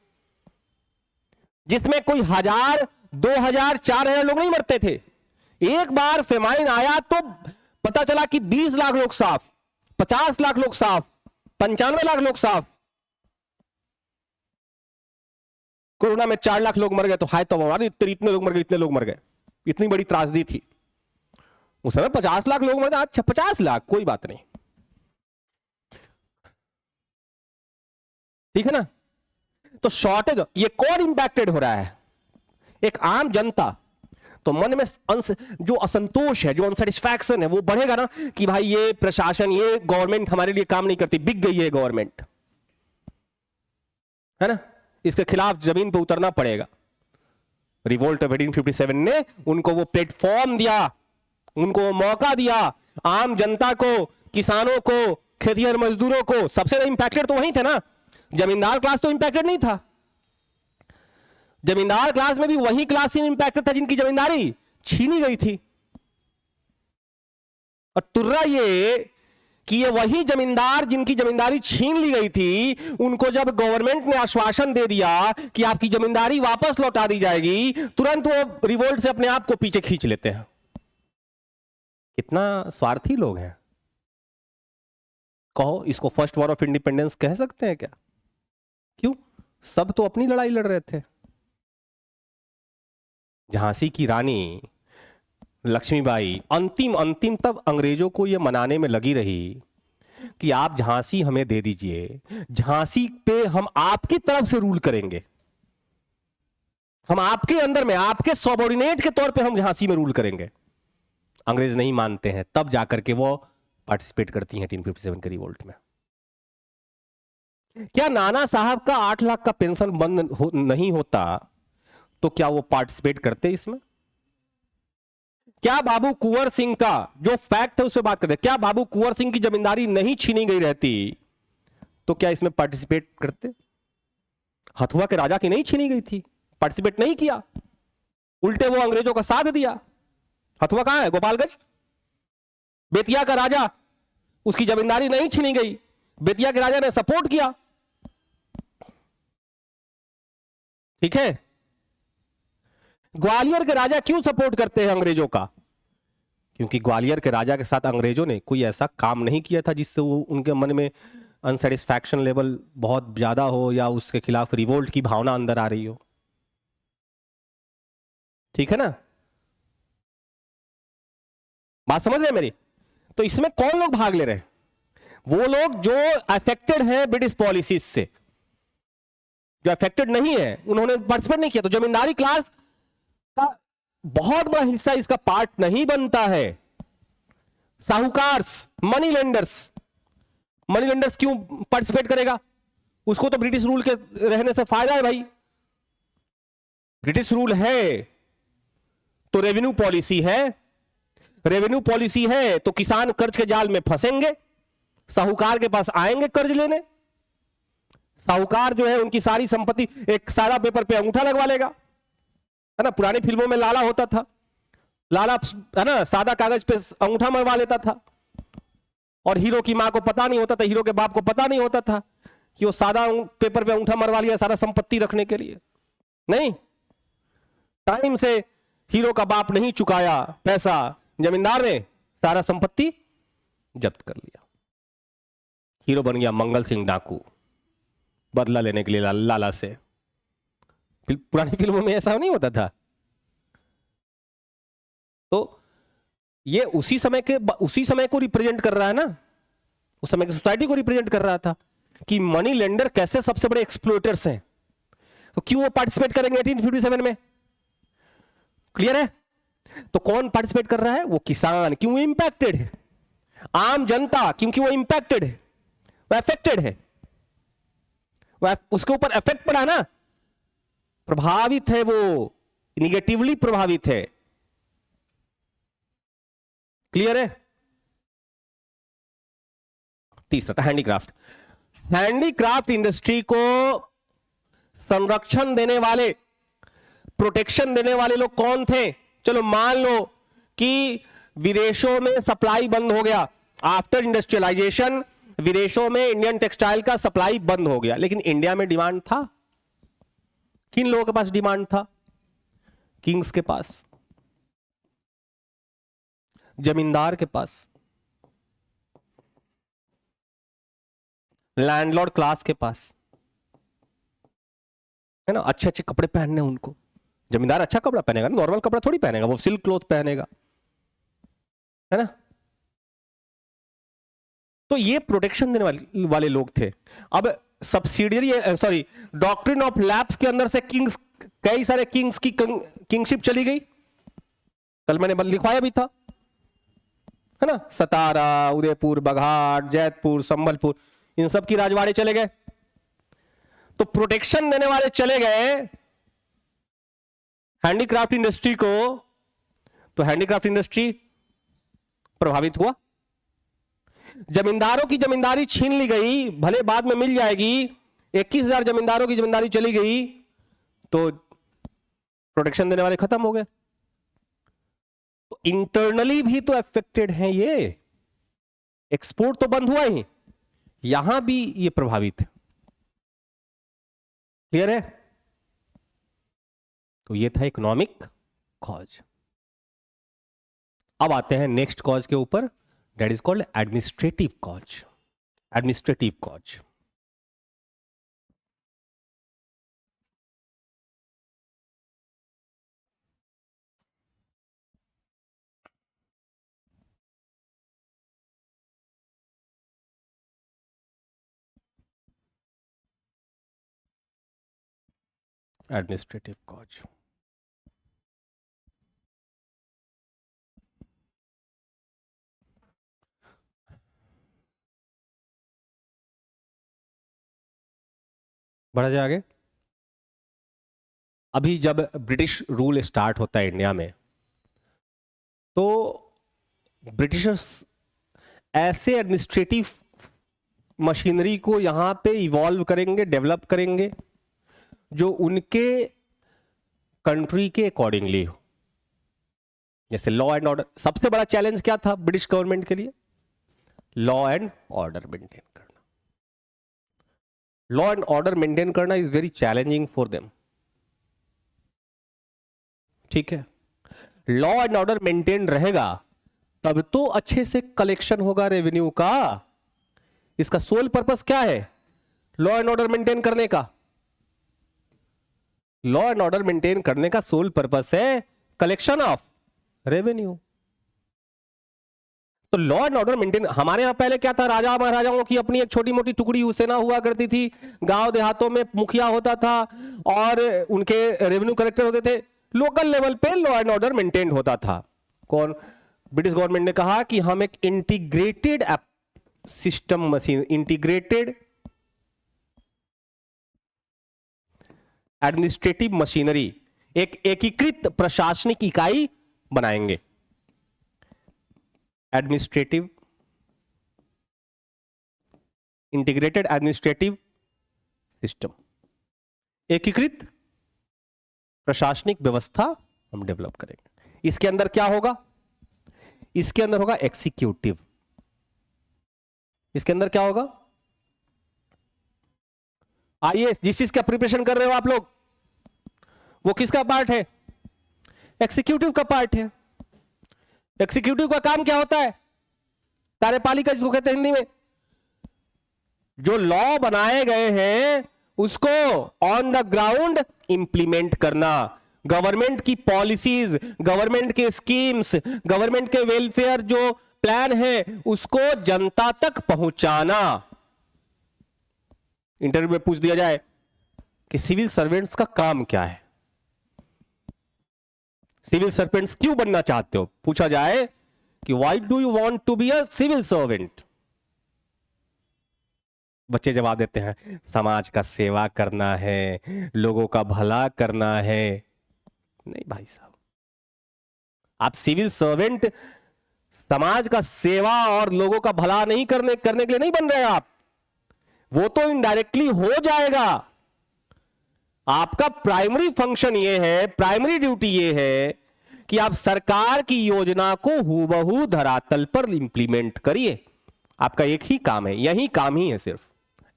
जिसमें कोई 1000, 2000, 4000 लोग नहीं मरते थे। एक बार फेमाइन आया तो पता चला कि 20 लाख लोग साफ, 50 लाख लोग साफ, 95 लाख लोग साफ। कोरोना में 4 लाख लोग मर गए तो हाय तो हमारे इतने लोग मर गए, इतने लोग मर गए, इतनी बड़ी त्रासदी थी। उस समय 50 लाख लोग मर गए, अच्छा 50 लाख कोई बात नहीं। ठीक है ना? तो शॉर्टेज, ये कौन इंपैक्टेड हो रहा है? एक आम जनता। तो मन में जो असंतोष है, जो अनसेटिस्फैक्शन है, वो बढ़ेगा ना कि भाई ये प्रशासन, ये गवर्नमेंट हमारे लिए काम नहीं करती, बिक गई है गवर्नमेंट, है ना? इसके खिलाफ जमीन पे उतरना पड़ेगा। रिवोल्ट ऑफ 1857 ने उनको वो प्लेटफॉर्म दिया, उनको वो मौका दिया, आम जनता को, किसानों को, खेतिहर मजदूरों को। सबसे ज्यादा इंपैक्टेड तो वही थे ना, जमींदार क्लास तो इंपैक्टेड नहीं था। जमींदार क्लास में भी वही क्लास इंपैक्टेड था जिनकी जमींदारी छीनी गई थी। और तुर्रा ये कि ये वही जमींदार जिनकी जमींदारी छीन ली गई थी, उनको जब गवर्नमेंट ने आश्वासन दे दिया कि आपकी जमींदारी वापस लौटा दी जाएगी, तुरंत वो रिवोल्ट से अपने आप को पीछे खींच लेते हैं। कितना स्वार्थी लोग हैं। कहो इसको फर्स्ट वॉर ऑफ इंडिपेंडेंस कह सकते हैं क्या? क्यों? सब तो अपनी लड़ाई लड़ रहे थे। झांसी की रानी लक्ष्मीबाई अंतिम तब अंग्रेजों को यह मनाने में लगी रही कि आप झांसी हमें दे दीजिए, झांसी पे हम आपकी तरफ से रूल करेंगे, हम आपके अंदर में, आपके सबऑर्डिनेट के तौर पे हम झांसी में रूल करेंगे। अंग्रेज नहीं मानते हैं, तब जाकर के वो पार्टिसिपेट करती हैं 1857 के रिवोल्ट में। क्या नाना साहब का 8 लाख का पेंशन बंद नहीं होता तो क्या वो पार्टिसिपेट करते इसमें? क्या बाबू कुंवर सिंह का जो फैक्ट है उस पर बात करते, क्या बाबू कुंवर सिंह की जमींदारी नहीं छीनी गई रहती तो क्या इसमें पार्टिसिपेट करते? हथुआ के राजा की नहीं छीनी गई थी, पार्टिसिपेट नहीं किया, उल्टे वो अंग्रेजों का साथ दिया। हथुआ कहां है? गोपालगंज। बेतिया का राजा, उसकी जमींदारी नहीं छीनी गई, बेतिया के राजा ने सपोर्ट किया। ठीक है? ग्वालियर के राजा क्यों सपोर्ट करते हैं अंग्रेजों का? क्योंकि ग्वालियर के राजा के साथ अंग्रेजों ने कोई ऐसा काम नहीं किया था जिससे वो उनके मन में अनसेटिस्फैक्शन लेवल बहुत ज्यादा हो या उसके खिलाफ रिवोल्ट की भावना अंदर आ रही हो। ठीक है ना? बात समझ रहे मेरी? तो इसमें कौन लोग भाग ले रहे हैं? वो लोग जो अफेक्टेड है ब्रिटिश पॉलिसीज से। जो अफेक्टेड नहीं है उन्होंने पार्टिसिपेट नहीं किया। तो जमींदारी क्लास का बहुत बड़ा हिस्सा इसका पार्ट नहीं बनता है। साहूकार्स, मनी लेंडर्स क्यों पार्टिसिपेट करेगा? उसको तो ब्रिटिश रूल के रहने से फायदा है भाई। ब्रिटिश रूल है तो रेवेन्यू पॉलिसी है तो किसान कर्ज के जाल में फंसेंगे, साहूकार के पास आएंगे कर्ज लेने। साहूकार जो है उनकी सारी संपत्ति एक सादा पेपर पे अंगूठा लगवा लेगा, है ना? पुरानी फिल्मों में लाला होता था, लाला है ना, सादा कागज पे अंगूठा मरवा लेता था और हीरो की मां को पता नहीं होता था, हीरो के बाप को पता नहीं होता था। कि वो सादा पेपर पे अंगूठा मरवा लिया सारा संपत्ति रखने के लिए, नहीं। टाइम से हीरो का बाप नहीं चुकाया पैसा, जमींदार ने सारा संपत्ति जब्त कर लिया। हीरो बन गया मंगल सिंह डाकू, बदला लेने के लिए लाला से। पुरानी फिल्मों में ऐसा नहीं होता था। तो ये उसी समय को रिप्रेजेंट कर रहा है ना, उस समय की सोसाइटी को रिप्रेजेंट कर रहा था कि मनी लेंडर कैसे सबसे बड़े एक्सप्लोइटर्स हैं। तो क्यों वो पार्टिसिपेट करेंगे 1857 में? क्लियर है? तो कौन पार्टिसिपेट कर रहा है? वो किसान। क्यों? इंपैक्टेड है। आम जनता, क्योंकि वो इंपैक्टेड है, वो अफेक्टेड है, उसके ऊपर इफेक्ट पड़ा ना, प्रभावित है, वो निगेटिवली प्रभावित है। क्लियर है? तीसरा था हैंडीक्राफ्ट। हैंडीक्राफ्ट इंडस्ट्री को संरक्षण देने वाले, प्रोटेक्शन देने वाले लोग कौन थे? चलो मान लो कि विदेशों में सप्लाई बंद हो गया, आफ्टर इंडस्ट्रियलाइजेशन विदेशों में इंडियन टेक्सटाइल का सप्लाई बंद हो गया, लेकिन इंडिया में डिमांड था। किन लोगों के पास डिमांड था? किंग्स के पास, जमींदार के पास, लैंडलॉर्ड क्लास के पास, है ना। अच्छे अच्छे कपड़े पहनने उनको, जमींदार अच्छा कपड़ा पहनेगा, नॉर्मल कपड़ा थोड़ी पहनेगा, वो सिल्क क्लॉथ पहनेगा, है ना। तो ये प्रोटेक्शन देने वाले लोग थे। अब सब्सिडियरी डॉक्ट्रिन ऑफ लैप्स के अंदर से किंग्स, कई सारे किंग्स की किंगशिप चली गई। कल मैंने लिखवाया भी था, है ना। सतारा, उदयपुर, बघाट, जैतपुर, संबलपुर, इन सब की राजवाड़े चले गए। तो प्रोटेक्शन देने वाले चले गए हैंडीक्राफ्ट इंडस्ट्री को, तो हैंडीक्राफ्ट इंडस्ट्री प्रभावित हुआ। जमींदारों की जमींदारी छीन ली गई, भले बाद में मिल जाएगी। 21,000 जमींदारों की जमींदारी चली गई, तो प्रोटेक्शन देने वाले खत्म हो गए। तो इंटरनली भी तो अफेक्टेड हैं ये, एक्सपोर्ट तो बंद हुआ ही, यहां भी ये प्रभावित है। क्लियर है? तो ये था इकोनॉमिक कॉज। अब आते हैं नेक्स्ट कॉज के ऊपर, that is called administrative cause. Administrative cause, administrative cause. बढ़ा जाए आगे। अभी जब ब्रिटिश रूल स्टार्ट होता है इंडिया में, तो ब्रिटिशर्स ऐसे एडमिनिस्ट्रेटिव मशीनरी को यहां पे इवॉल्व करेंगे, डेवलप करेंगे, जो उनके कंट्री के अकॉर्डिंगली हो। जैसे लॉ एंड ऑर्डर, सबसे बड़ा चैलेंज क्या था ब्रिटिश गवर्नमेंट के लिए? लॉ एंड ऑर्डर मेंटेन करना। लॉ एंड ऑर्डर मेंटेन करना is very challenging for them. ठीक है, लॉ एंड ऑर्डर मेंटेन रहेगा तब तो अच्छे से कलेक्शन होगा रेवेन्यू का। इसका सोल पर्पस क्या है? लॉ एंड ऑर्डर मेंटेन करने का। लॉ एंड ऑर्डर मेंटेन करने का सोल पर्पस है कलेक्शन ऑफ रेवेन्यू। तो लॉ एंड ऑर्डर मेंटेन, हमारे यहां पहले क्या था, राजा महाराजाओं की अपनी एक छोटी मोटी टुकड़ी सेना हुआ करती थी, गांव देहातों में मुखिया होता था और उनके रेवेन्यू कलेक्टर होते थे। लोकल लेवल पे लॉ एंड ऑर्डर मेंटेन होता था। कौन? ब्रिटिश गवर्नमेंट ने कहा कि हम एक integrated system machine, integrated administrative machinery, एक एकीकृत प्रशासनिक इकाई बनाएंगे। एडमिनिस्ट्रेटिव, इंटीग्रेटेड एडमिनिस्ट्रेटिव सिस्टम, एकीकृत प्रशासनिक व्यवस्था हम डेवलप करेंगे। इसके अंदर क्या होगा? इसके अंदर होगा एग्जीक्यूटिव। इसके अंदर क्या होगा? आईएएस जिस चीज का प्रिपरेशन कर रहे हो आप लोग, वो किसका पार्ट है? एग्जीक्यूटिव का पार्ट है। एग्जीक्यूटिव का काम क्या होता है? कार्यपालिका जिसको कहते हैं हिंदी में। जो लॉ बनाए गए हैं उसको ऑन द ग्राउंड इंप्लीमेंट करना, गवर्नमेंट की पॉलिसीज, गवर्नमेंट के स्कीम्स, गवर्नमेंट के वेलफेयर जो प्लान है उसको जनता तक पहुंचाना। इंटरव्यू में पूछ दिया जाए कि सिविल सर्वेंट्स का काम क्या है, सिविल सर्वेंट्स क्यों बनना चाहते हो, पूछा जाए कि why do you want to be a civil servant, बच्चे जवाब देते हैं समाज का सेवा करना है, लोगों का भला करना है। नहीं भाई साहब, आप सिविल सर्वेंट समाज का सेवा और लोगों का भला नहीं करने के लिए नहीं बन रहे आप, वो तो इनडायरेक्टली हो जाएगा। आपका प्राइमरी फंक्शन ये है, प्राइमरी ड्यूटी ये है कि आप सरकार की योजना को हूबहू धरातल पर इंप्लीमेंट करिए। आपका एक ही काम है, यही काम ही है सिर्फ।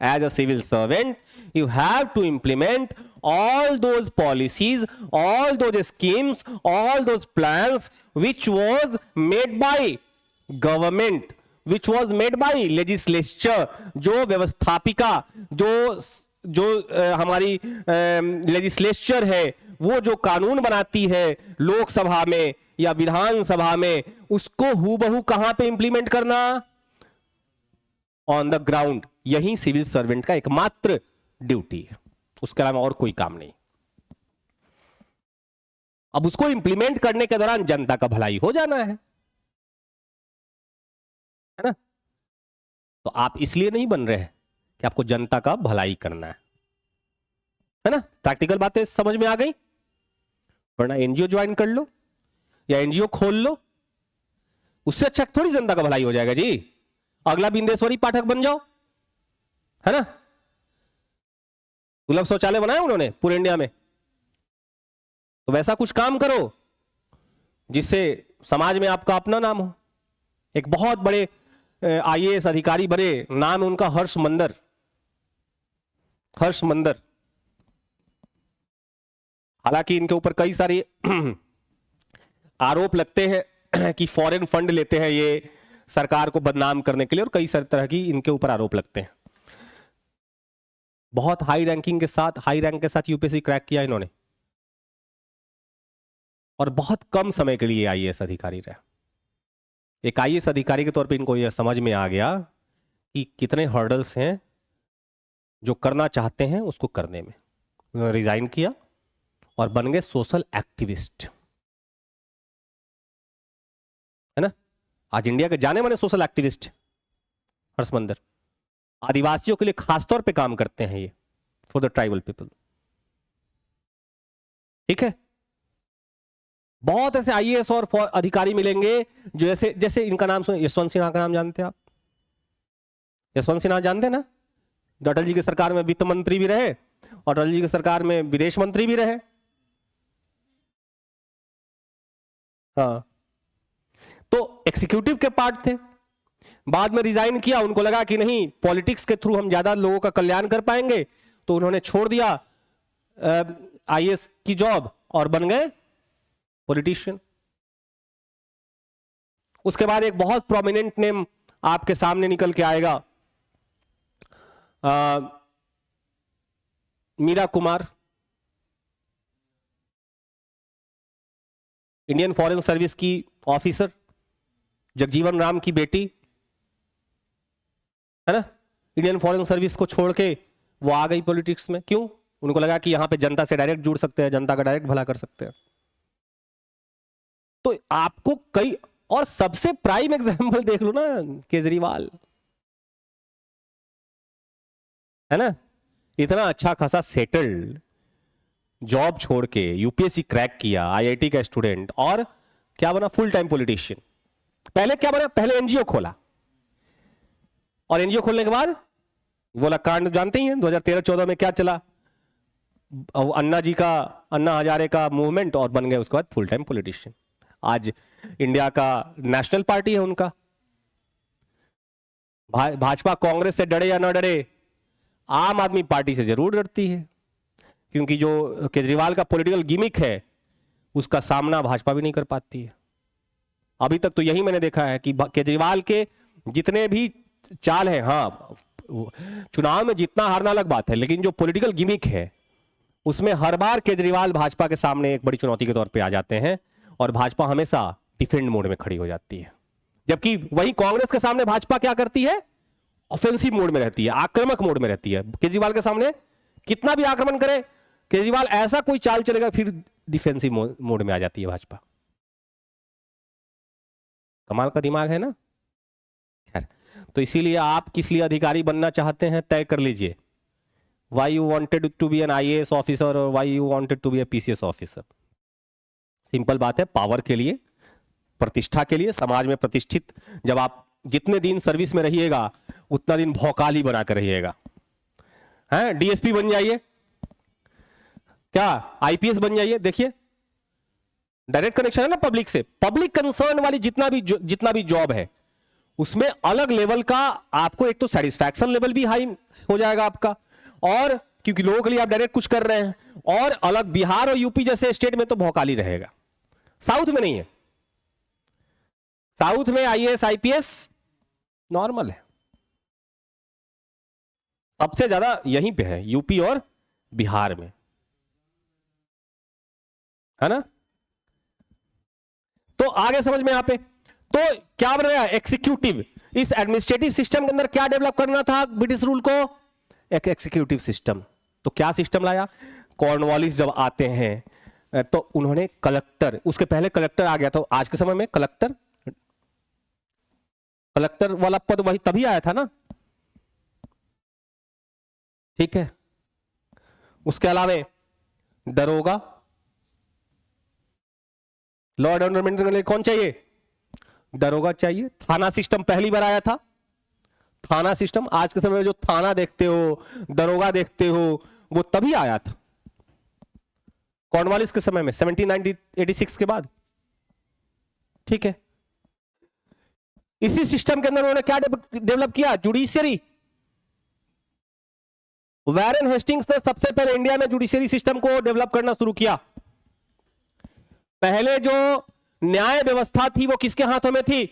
As a civil servant, you have to implement all those policies, all those schemes, all those plans which was made by government, which was made by legislature, जो व्यवस्थापिका, जो हमारी लेजिस्लेचर है, वो जो कानून बनाती है लोकसभा में या विधानसभा में, उसको हूबहू कहां पे इंप्लीमेंट करना? On the ground. यही सिविल सर्वेंट का एकमात्र ड्यूटी है, उसके अलावा और कोई काम नहीं। अब उसको इंप्लीमेंट करने के दौरान जनता का भलाई हो जाना है ना? तो आप इसलिए नहीं बन रहे हैं कि आपको जनता का भलाई करना है ना? प्रैक्टिकल बातें समझ में आ गई? वरना एनजीओ ज्वाइन कर लो या एनजीओ खोल लो, उससे अच्छा थोड़ी जनता का भलाई हो जाएगा जी। अगला बिंदेश्वरी पाठक बन जाओ, है ना? सुलभ शौचालय बनाए उन्होंने पूरे इंडिया में, तो वैसा कुछ काम करो जिससे समाज में आपका अपना नाम हो। एक बहुत बड़े आईएएस अधिकारी बने, नाम है उनका हर्ष मंदर। हर्ष मंदर, हालांकि इनके ऊपर कई सारे आरोप लगते हैं कि फॉरेन फंड लेते हैं ये सरकार को बदनाम करने के लिए, और कई सारे तरह की इनके ऊपर आरोप लगते हैं। बहुत हाई रैंकिंग के साथ, हाई रैंक के साथ यूपीएससी क्रैक किया इन्होंने, और बहुत कम समय के लिए आईएएस अधिकारी रहे। एक आईएएस अधिकारी के तौर पे इनको यह समझ में आ गया कि कितने हर्डल्स हैं जो करना चाहते हैं उसको करने में। उन्होंने रिजाइन किया और बन गए सोशल एक्टिविस्ट, है ना? आज इंडिया के जाने माने सोशल एक्टिविस्ट हर्ष मंदर। आदिवासियों के लिए खासतौर पे काम करते हैं ये, फॉर द ट्राइबल पीपल। ठीक है, बहुत ऐसे आईएएस और अधिकारी मिलेंगे जो जैसे जैसे इनका नाम सुन, यशवंत सिन्हा का नाम जानते हैं आप? यशवंत सिन्हा जानते हैं ना? अटल जी की सरकार में वित्त मंत्री भी रहे और अटल जी की सरकार में विदेश मंत्री भी रहे। हाँ, तो एग्जीक्यूटिव के पार्ट थे, बाद में रिजाइन किया। उनको लगा कि नहीं, पॉलिटिक्स के थ्रू हम ज्यादा लोगों का कल्याण कर पाएंगे, तो उन्होंने छोड़ दिया आईएएस की जॉब और बन गए पॉलिटिशियन। उसके बाद एक बहुत प्रोमिनेंट नेम आपके सामने निकल के आएगा, Meera Kumar, Indian foreign service की ऑफिसर, जगजीवन राम की बेटी, है ना? इंडियन फॉरेन सर्विस को छोड़ के वो आ गई पॉलिटिक्स में। क्यों? उनको लगा कि यहां पे जनता से डायरेक्ट जुड़ सकते हैं, जनता का डायरेक्ट भला कर सकते हैं। तो आपको कई, और सबसे प्राइम एग्जांपल देख लो ना, केजरीवाल, है ना? इतना अच्छा खासा सेटल्ड, जॉब छोड़ के यूपीएससी क्रैक किया, आईआईटी का स्टूडेंट, और क्या बना? Full time politician. पहले क्या बना? पहले एनजीओ खोला, और एनजीओ खोलने के बाद वो कांड जानते ही हैं 2013-14 में क्या चला, अन्ना जी का, अन्ना हजारे का मूवमेंट, और बन गए उसके बाद फुल टाइम पॉलिटिशियन। आज इंडिया का नेशनल पार्टी है उनका। भाजपा कांग्रेस से डरे या ना डरे, आम आदमी पार्टी से जरूर डरती है, क्योंकि जो केजरीवाल का पॉलिटिकल गिमिक है उसका सामना भाजपा भी नहीं कर पाती है। अभी तक तो यही मैंने देखा है कि केजरीवाल के जितने भी चाल है, हाँ चुनाव में जीतना हारना अलग बात है, लेकिन जो पॉलिटिकल गिमिक है उसमें हर बार केजरीवाल भाजपा के सामने एक बड़ी चुनौती के तौर पे आ जाते हैं और भाजपा हमेशा डिफेंड मोड में खड़ी हो जाती है। जबकि वही कांग्रेस के सामने भाजपा क्या करती है, ऑफेंसिव मोड में रहती है, आक्रामक मोड में रहती है। केजरीवाल के सामने कितना भी आक्रमण करे केजरीवाल, ऐसा कोई चाल चलेगा फिर डिफेंसिव मोड में आ जाती है भाजपा। कमाल का दिमाग है ना। खैर, तो इसीलिए आप किस लिए अधिकारी बनना चाहते हैं तय कर लीजिए। Why you wanted to be an IAS officer और why you wanted to be a PCS officer. Simple बात है, पावर के लिए, प्रतिष्ठा के लिए, समाज में प्रतिष्ठित। जब आप जितने दिन सर्विस में रहिएगा उतना दिन भौकाली बनाकर रहिएगा। हैं, डीएसपी बन जाइए, क्या आईपीएस बन जाइए। देखिए डायरेक्ट कनेक्शन है ना पब्लिक से। पब्लिक कंसर्न वाली जितना भी जॉब है उसमें अलग लेवल का आपको, एक तो सेटिस्फैक्शन लेवल भी हाई हो जाएगा आपका, और क्योंकि लोगों के लिए आप डायरेक्ट कुछ कर रहे हैं, और अलग बिहार और यूपी जैसे स्टेट में तो भौकाली रहेगा। साउथ में नहीं है, साउथ में आईएएस आईपीएस नॉर्मल है। सबसे ज्यादा यहीं पे है, यूपी और बिहार में, है ना। तो आगे समझ में यहां पे तो क्या बन रहा है, एग्जीक्यूटिव। इस एडमिनिस्ट्रेटिव सिस्टम के अंदर क्या डेवलप करना था ब्रिटिश रूल को, एक एग्जीक्यूटिव सिस्टम। तो क्या सिस्टम लाया, कॉर्नवालिस जब आते हैं तो उन्होंने कलेक्टर, उसके पहले कलेक्टर आ गया, तो आज के समय में कलेक्टर वाला पद वही तभी आया था ना, ठीक है। उसके अलावा दरोगा, लॉ एंड ऑर्डर मेंटेन करने के लिए कौन चाहिए, दरोगा चाहिए। थाना सिस्टम पहली बार आया था, थाना सिस्टम। आज के समय में जो थाना देखते हो, दरोगा देखते हो, वो तभी आया था कॉर्नवालिस के समय में, 1786 के बाद, ठीक है। इसी सिस्टम के अंदर उन्होंने क्या डेवलप किया, जुडिशियरी। वैरेन हेस्टिंग्स ने सबसे पहले इंडिया में जुडिशियरी सिस्टम को डेवलप करना शुरू किया। पहले जो न्याय व्यवस्था थी वो किसके हाथों में थी।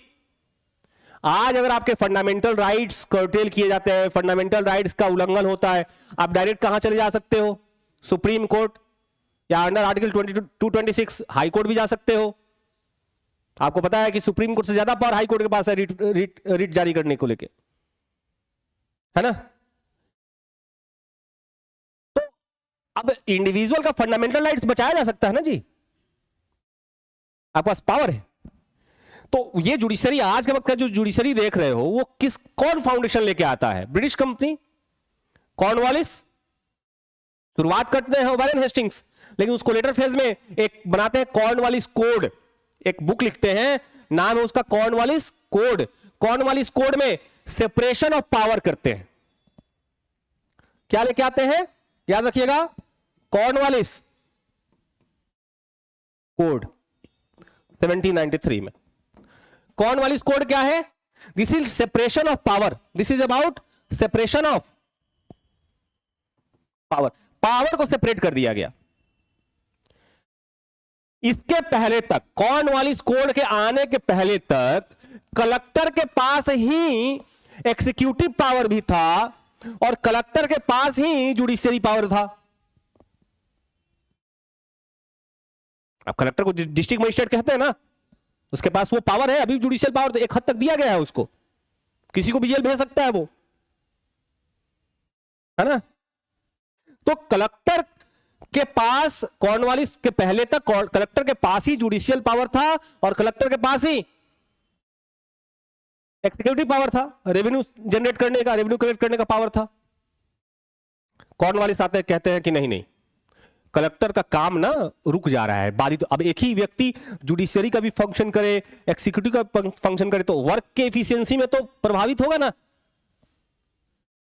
आज अगर आपके फंडामेंटल राइट्स कर्टेल किए जाते हैं, फंडामेंटल राइट्स का उल्लंघन होता है, आप डायरेक्ट कहां चले जा सकते हो, सुप्रीम कोर्ट, या अंडर आर्टिकल 226 हाई कोर्ट भी जा सकते हो। आपको पता है कि सुप्रीम कोर्ट से ज्यादा पावर हाई कोर्ट के पास है रिट जारी करने को लेके, है ना। तो अब इंडिविजुअल का फंडामेंटल राइट्स बचाया जा सकता है ना जी, आपके पास पावर है। तो ये जुडिशरी, आज के वक्त का जो जुडिशरी देख रहे हो, वो कौन फाउंडेशन लेके आता है, ब्रिटिश कंपनी, कॉर्नवालिस। शुरुआत करते हैं वैरेन हेस्टिंग्स, लेकिन उसको लेटर फेज में एक बनाते हैं कॉर्नवालिस कोड, एक बुक लिखते हैं, नाम है उसका कॉर्नवालिस कोड। कॉर्नवालिस कोड में सेपरेशन ऑफ पावर करते हैं। क्या लेके आते हैं, याद रखिएगा, कॉर्नवालिस कोड 1793 में। कॉर्नवालिस कोड क्या है, this is separation of power, this is about separation of power. Power को सेपरेट कर दिया गया। इसके पहले तक, कॉर्नवालिस कोड के आने के पहले तक, कलेक्टर के पास ही एग्जीक्यूटिव पावर भी था और कलेक्टर के पास ही जुडिशियरी पावर था। अब कलेक्टर को डिस्ट्रिक्ट मजिस्ट्रेट कहते हैं ना, उसके पास वो पावर है। अभी जुडिशियल पावर तो एक हद तक दिया गया है उसको, किसी को भी जेल भेज सकता है वो, है ना। तो कलेक्टर के पास, कॉर्नवालिस के पहले तक कलेक्टर के पास ही जुडिशियल पावर था और कलेक्टर के पास ही एग्जीक्यूटिव पावर था, रेवेन्यू जनरेट करने का, रेवेन्यू कलेक्ट करने का पावर था। कॉर्नवालिस आते कहते हैं कि नहीं नहीं, कलेक्टर का काम ना रुक जा रहा है, बाधित। अब एक ही व्यक्ति जुडिशियरी का भी फंक्शन करे, एग्जीक्यूटिव का फंक्शन करे, तो वर्क के एफिशिएंसी में तो प्रभावित होगा ना।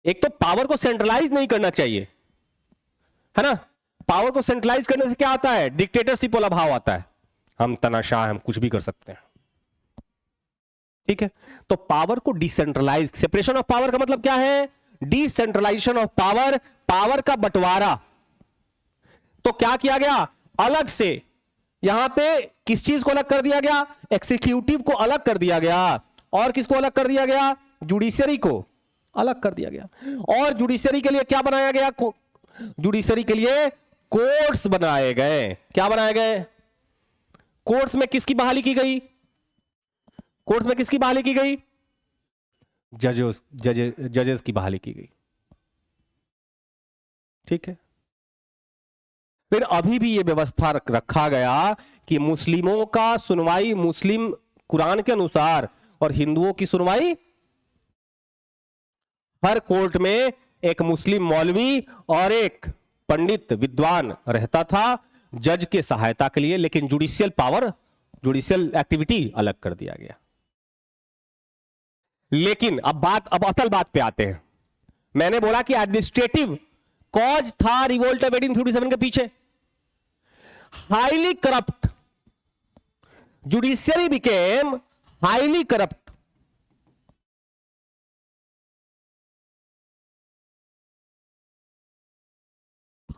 एक तो पावर को सेंट्रलाइज नहीं करना चाहिए, है ना। पावर को सेंट्रलाइज करने से क्या आता है, डिक्टेटरशिप वाला भाव आता है, हम तनाशाह, हम कुछ भी कर सकते हैं, ठीक है। तो पावर को डिसेंट्रलाइज, सेपरेशन ऑफ पावर का मतलब क्या है, डिसेंट्रलाइजेशन ऑफ पावर, पावर का बंटवारा। तो क्या किया गया, अलग से यहां पे किस चीज को अलग कर दिया गया, एग्जीक्यूटिव को अलग कर दिया गया, और किसको अलग कर दिया गया, जुडिशरी को अलग कर दिया गया। और जुडिशरी के लिए क्या बनाया गया, जुडिशरी के लिए कोर्ट्स बनाए गए। क्या बनाए गए, कोर्ट्स में किसकी बहाली की गई, कोर्ट्स में किसकी बहाली की गई, जजेस की बहाली की गई। ठीक है, फिर अभी भी यह व्यवस्था रखा गया कि मुस्लिमों का सुनवाई मुस्लिम कुरान के अनुसार और हिंदुओं की सुनवाई, हर कोर्ट में एक मुस्लिम मौलवी और एक पंडित विद्वान रहता था जज के सहायता के लिए, लेकिन जुडिशियल पावर, जुडिशियल एक्टिविटी अलग कर दिया गया। लेकिन अब असल बात पे आते हैं। मैंने बोला कि एडमिनिस्ट्रेटिव कॉज था रिवोल्ट ऑफ 1857 के पीछे, highly corrupt, judiciary became highly corrupt.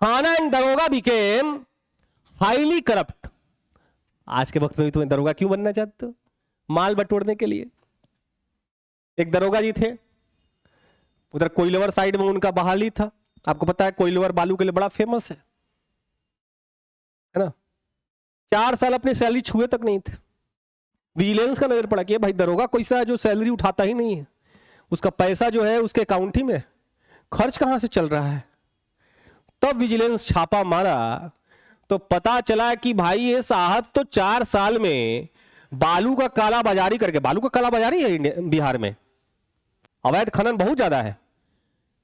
थाना एंड दरोगा बिकेम हाईली करप्ट। आज के वक्त में भी तुम्हें दरोगा क्यों बनना चाहते हो, माल बटोरने के लिए। एक दरोगा जी थे, उधर कोइलवर साइड में उनका बहाली था। आपको पता है कोइलवर बालू के लिए बड़ा फेमस है ना। 4 साल अपनी सैलरी छुए तक नहीं थे। विजिलेंस का नजर पड़ा कि भाई दरोगा कोई सा है जो सैलरी उठाता ही नहीं है, उसका पैसा जो है उसके अकाउंट ही में, खर्च कहां से चल रहा है। तब विजिलेंस छापा मारा तो पता चला कि भाई ये साहब तो 4 साल में बालू का काला बाजारी करके, बालू का काला बाजारी है बिहार में, अवैध खनन बहुत ज्यादा है।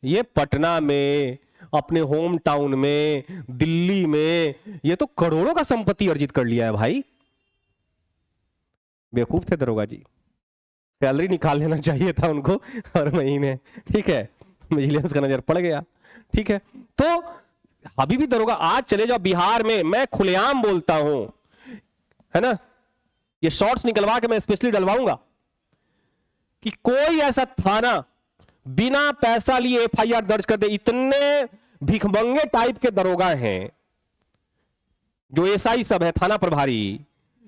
ये पटना में, अपने होम टाउन में, दिल्ली में, ये तो करोड़ों का संपत्ति अर्जित कर लिया है भाई। बेवकूफ थे दरोगा जी, सैलरी निकाल लेना चाहिए था उनको हर महीने। ठीक है, विजिलेंस का नजर पड़ गया। ठीक है, तो अभी भी दरोगा, आज चले जाओ बिहार में, मैं खुलेआम बोलता हूं, है ना, ये शॉर्ट्स निकलवा के मैं स्पेशली डलवाऊंगा कि कोई ऐसा थाना बिना पैसा लिए एफआईआर दर्ज कर दे। इतने भिखमंगे टाइप के दरोगा हैं जो एसआई सब है, थाना प्रभारी,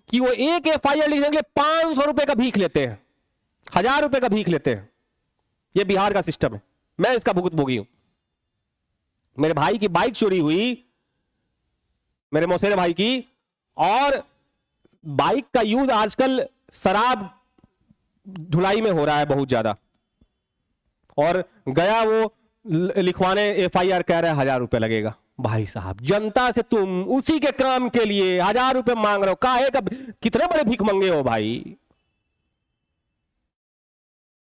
कि वो एक एफआईआर लिखने के लिए 500 रुपए का भीख लेते हैं, 1000 रुपए का भीख लेते हैं। ये बिहार का सिस्टम है, मैं इसका भुगतभोगी हूं। मेरे भाई की बाइक चोरी हुई, मेरे मौसेरे भाई की, और बाइक का यूज आजकल शराब धुलाई में हो रहा है बहुत ज्यादा, और गया वो लिखवाने, एफआईआर कह रहा है 1000 रुपए लगेगा। भाई साहब, जनता से तुम उसी के काम के लिए 1000 रुपए मांग रहे हो, काहे का, कितने बड़े भीख मंगे हो भाई।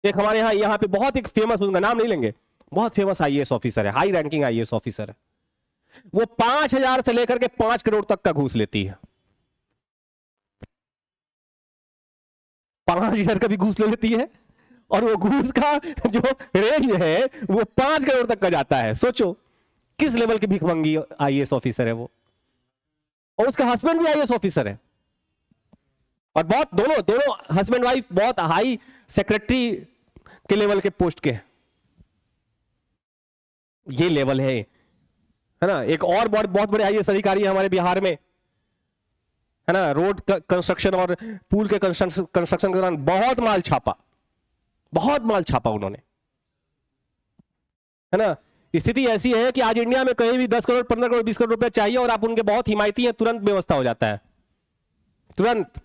एक हमारे यहां पे बहुत एक फेमस, उनका नाम नहीं लेंगे, बहुत फेमस आईएएस ऑफिसर है, हाई रैंकिंग आईएएस ऑफिसर है। वो 5000 से लेकर के 5 करोड़ तक का घूस लेती है। 5000 का भी घूस ले लेती है, और वो घूस का जो रेंज है वो 5 करोड़ तक का जाता है। सोचो किस लेवल की भिखमंगी आईएएस ऑफिसर है वो, और उसका हस्बैंड भी आईएएस ऑफिसर है, और बहुत दोनों हस्बैंड वाइफ बहुत हाई सेक्रेटरी के लेवल के पोस्ट के हैं। ये लेवल है ना। एक और बहुत बड़े आईएएस अधिकारी है हमारे बिहार में, है ना, रोड कंस्ट्रक्शन और पुल के कंस्ट्रक्शन के दौरान बहुत माल छापा उन्होंने, है ना। स्थिति ऐसी है कि आज इंडिया में कहीं भी 10 करोड़ 15 करोड़ 20 करोड़ रुपए चाहिए और आप उनके बहुत हिमायती हैं, तुरंत व्यवस्था हो जाता है, तुरंत।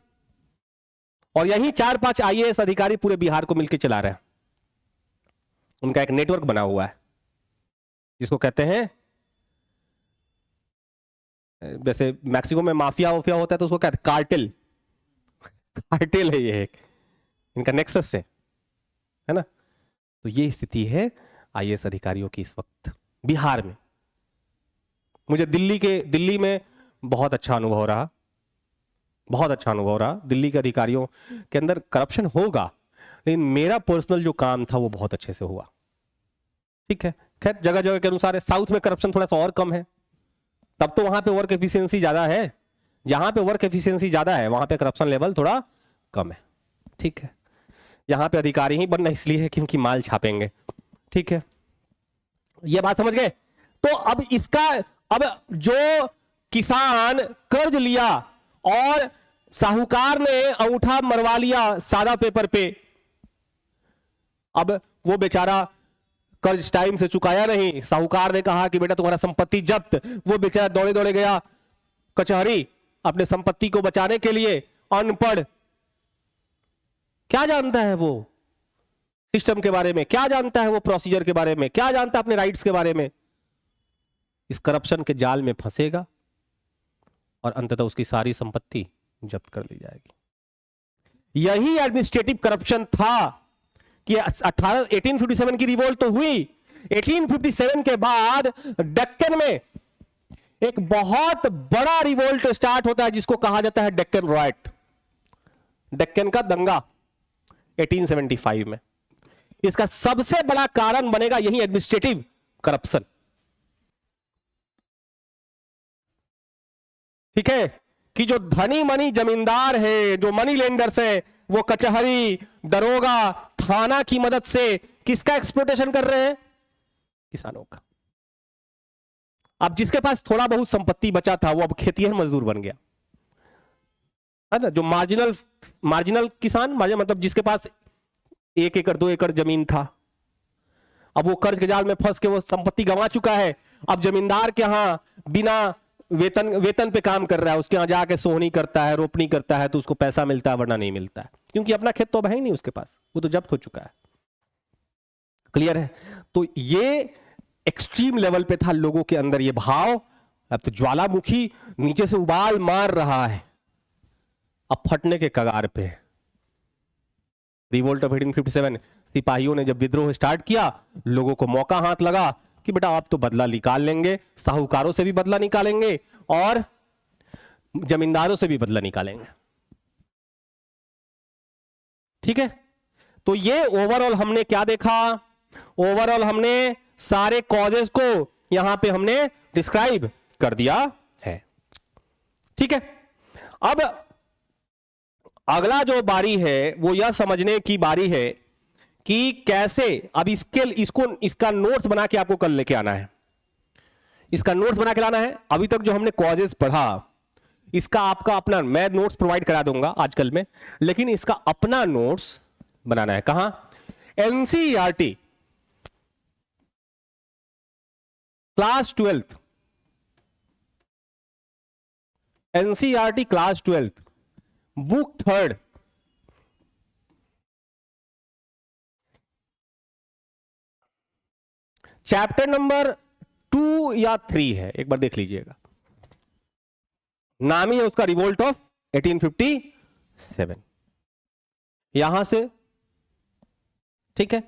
और यही 4-5 आईएएस अधिकारी पूरे बिहार को मिलकर चला रहे हैं। उनका एक नेटवर्क बना हुआ है जिसको कहते हैं, वैसे मैक्सिको में माफिया होता है तो उसको कहते हैं कार्टेल। कार्टेल है ये, एक इनका नेक्सस है ना। तो ये स्थिति है आईएएस अधिकारियों की इस वक्त बिहार में। मुझे दिल्ली में बहुत अच्छा अनुभव रहा, दिल्ली के अधिकारियों के अंदर करप्शन होगा, लेकिन मेरा पर्सनल जो काम था वो बहुत अच्छे से हुआ। ठीक है, खैर जगह जगह के अनुसार है। साउथ में करप्शन थोड़ा सा और कम है, तब तो वहां पे वर्क एफिशिएंसी ज्यादा है। जहां पे वर्क एफिशिएंसी ज्यादा है वहां पे करप्शन लेवल थोड़ा कम है। ठीक है, यहां पे अधिकारी ही बनना इसलिए है क्योंकि माल छापेंगे। ठीक है, ये बात समझ गए? तो अब इसका, अब जो किसान कर्ज लिया और साहूकार ने अंगूठा मरवा लिया सादा पेपर पे, अब वो बेचारा कर्ज टाइम से चुकाया नहीं, साहूकार ने कहा कि बेटा तुम्हारा संपत्ति जब्त, वो बेचारा दौड़े दौड़े गया कचहरी अपने संपत्ति को बचाने के लिए। अनपढ़, क्या जानता है वो सिस्टम के बारे में, क्या जानता है वो प्रोसीजर के बारे में, क्या जानता है अपने राइट्स के बारे में? इस करप्शन के जाल में फंसेगा और अंततः उसकी सारी संपत्ति जब्त कर ली जाएगी। यही एडमिनिस्ट्रेटिव करप्शन था कि 1857 की रिवोल्ट तो हुई, 1857 के बाद डेक्कन में एक बहुत बड़ा रिवोल्ट स्टार्ट होता है जिसको कहा जाता है डेक्कन राइट, डेक्कन का दंगा 1875 में। इसका सबसे बड़ा कारण बनेगा यही एडमिनिस्ट्रेटिव करप्शन। ठीक है, कि जो धनी मनी जमींदार है, जो मनी लेंडर्स है, वो कचहरी, दरोगा, थाना की मदद से किसका एक्सप्लॉयटेशन कर रहे हैं? किसानों का। अब जिसके पास थोड़ा बहुत संपत्ति बचा था वो अब खेतिहर मजदूर बन गया, है ना। जो मार्जिनल किसान, मतलब जिसके पास 1 एकड़ 2 एकड़ जमीन था, अब वो कर्ज के जाल में फंस के वो संपत्ति गंवा चुका है। अब जमींदार के यहां बिना वेतन पे काम कर रहा है, उसके यहां जाके सोहनी करता है, रोपनी करता है, तो उसको पैसा मिलता है, वरना नहीं मिलता है, क्योंकि अपना खेत तो अब है ही नहीं उसके पास, वो तो जब्त हो चुका है। क्लियर है? तो ये एक्सट्रीम लेवल पे था लोगों के अंदर ये भाव। अब तो ज्वालामुखी नीचे से उबाल मार रहा है, अब फटने के कगार पे है। रिवोल्ट ऑफ 1857, सिपाहियों ने जब विद्रोह स्टार्ट किया, लोगों को मौका हाथ लगा कि बेटा आप तो बदला निकाल लेंगे, साहूकारों से भी बदला निकालेंगे और जमींदारों से भी बदला निकालेंगे। ठीक है, तो ये ओवरऑल हमने क्या देखा? ओवरऑल हमने सारे कॉजेस को यहां पे हमने डिस्क्राइब कर दिया है। ठीक है, अब अगला जो बारी है वो यह समझने की बारी है कि कैसे अब इसका नोट्स बना के आपको कल लेके आना है, इसका नोट्स बना के लाना है। अभी तक जो हमने कॉजेस पढ़ा, इसका आपका अपना, मैं नोट्स प्रोवाइड करा दूंगा आजकल में, लेकिन इसका अपना नोट्स बनाना है। कहां? NCERT class 12th, NCERT class 12th book 3rd, chapter number 2 या 3 है, एक बार देख लीजिएगा। नाम ही है उसका रिवोल्ट ऑफ 1857, यहां से। ठीक है,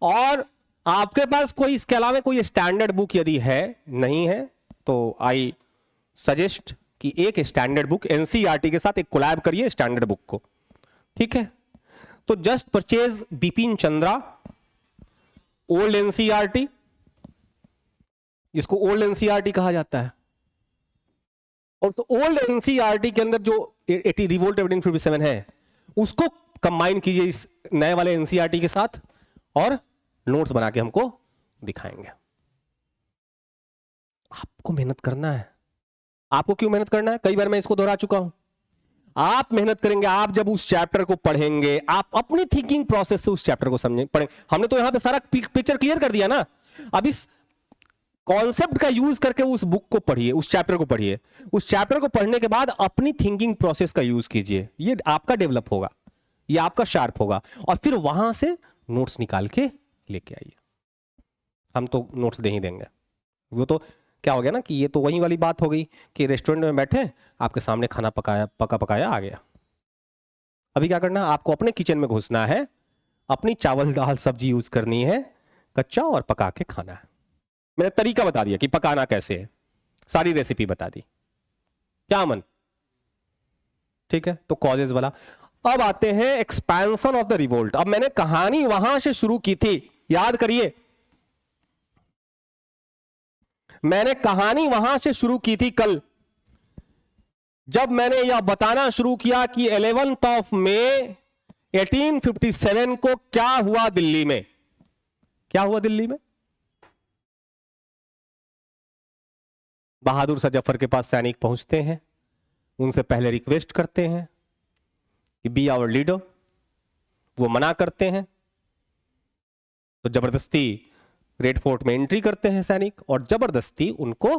और आपके पास कोई इसके अलावा कोई स्टैंडर्ड बुक यदि है, नहीं है, तो आई सजेस्ट कि एक स्टैंडर्ड बुक एनसीईआरटी के साथ एक कोलैब करिए स्टैंडर्ड बुक को। ठीक है, तो just purchase Bipin Chandra old NCERT, इसको ओल्ड एनसीईआरटी कहा जाता है। और तो ओल्ड एनसीईआरटी के अंदर जो रिवोल्ट 1857 है उसको कंबाइन कीजिए इस नए वाले एनसीईआरटी के साथ और नोट्स बना के हमको दिखाएंगे। आपको मेहनत करना है। आपको क्यों मेहनत करना है? कई बार मैं इसको दोहरा चुका हूं। आप मेहनत करेंगे, आप जब उस चैप्टर को पढ़ेंगे, आप अपनी थिंकिंग प्रोसेस से उस चैप्टर को समझें, पढ़ें। हमने तो यहां पे सारा पिक्चर क्लियर कर दिया ना। अब इस कॉन्सेप्ट का यूज करके उस बुक को पढ़िए, उस चैप्टर को पढ़िए। उस चैप्टर को पढ़ने के बाद अपनी थिंकिंग प्रोसेस का यूज कीजिए, ये आपका डेवलप होगा, ये आपका शार्प होगा, और फिर वहां से नोट्स निकाल के लेके आइए। हम तो नोट्स दे ही देंगे। वो तो क्या हो गया ना कि ये तो वही वाली बात हो गई कि रेस्टोरेंट में बैठे, आपके सामने खाना पका पकाया आ गया। अभी क्या करना है? आपको अपने किचन में घुसना है, अपनी चावल दाल सब्जी यूज करनी है, कच्चा, और पका के खाना है। मैंने तरीका बता दिया कि पकाना कैसे है, सारी रेसिपी बता दी। क्या अमन? ठीक है, तो कॉजेज वाला। अब आते हैं एक्सपेंशन ऑफ द रिवोल्ट। अब मैंने कहानी वहां से शुरू की थी, याद करिए, मैंने कहानी वहां से शुरू की थी कल, जब मैंने यह बताना शुरू किया कि 11th of May 1857 को क्या हुआ दिल्ली में। क्या हुआ दिल्ली में? बहादुर शाह जफर के पास सैनिक पहुंचते हैं, उनसे पहले रिक्वेस्ट करते हैं कि बी आवर लीडर। वो मना करते हैं, तो जबरदस्ती रेड फोर्ट में एंट्री करते हैं सैनिक और जबरदस्ती उनको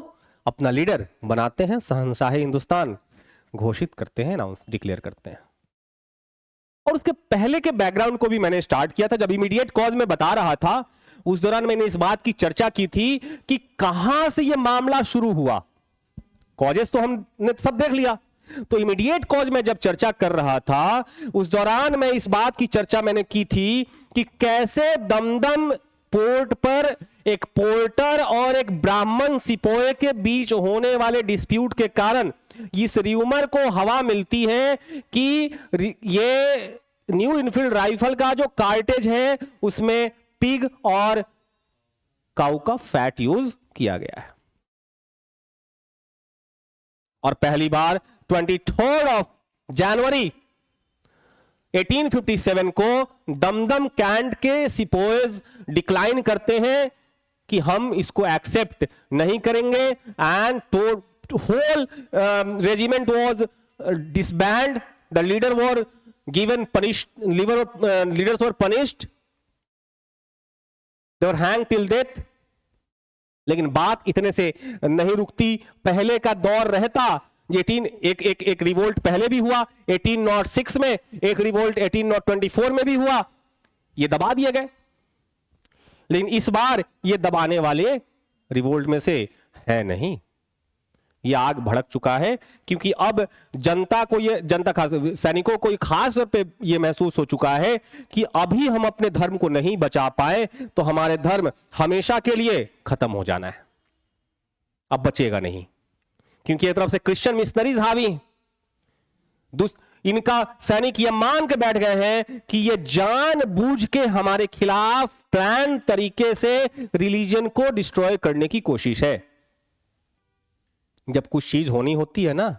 अपना लीडर बनाते हैं, शहंशाह हिंदुस्तान घोषित करते हैं, अनाउंस डिक्लेयर करते हैं। और उसके पहले के बैकग्राउंड को भी मैंने स्टार्ट किया था, जब इमीडिएट कॉज में बता रहा था उस दौरान मैंने इस बात की चर्चा की थी कि कहां से यह मामला शुरू हुआ। कॉजेस तो हमने सब देख लिया, तो इमीडिएट कॉज में जब चर्चा कर रहा था उस दौरान मैं इस बात की चर्चा मैंने की थी कि कैसे दमदम पोर्ट पर एक पोर्टर और एक ब्राह्मण सिपोए के बीच होने वाले डिस्प्यूट के कारण इस र्यूमर को हवा मिलती है कि ये न्यू इनफील्ड राइफल का जो कार्टेज है उसमें पिग और काऊ का फैट यूज किया गया है। और पहली बार 23 ऑफ जनवरी 1857 को दमदम कैंट के सिपोएज डिक्लाइन करते हैं कि हम इसको एक्सेप्ट नहीं करेंगे and whole regiment was disband, the leader were given punished, leaders were punished, they were hang till death. लेकिन बात इतने से नहीं रुकती, पहले का दौर रहता। एक रिवोल्ट पहले भी हुआ 1806 में, एक रिवोल्ट 1824 में भी हुआ, ये दबा दिए गए। लेकिन इस बार ये दबाने वाले रिवोल्ट में से है नहीं, ये आग भड़क चुका है, क्योंकि अब जनता को खास सैनिकों को खास तौर पे ये महसूस हो चुका है कि अभी हम अपने धर्म को नहीं बचा पाए तो हमारे धर्म हमेशा के लिए खत्म हो जाना है, अब बचेगा नहीं। क्योंकि एक तरफ से क्रिश्चियन मिशनरीज हावी, इनका सैनिक ये मान के बैठ गए हैं कि ये जानबूझ के हमारे खिलाफ प्लान तरीके से रिलीजन को डिस्ट्रॉय करने की कोशिश है। जब कुछ चीज होनी होती है ना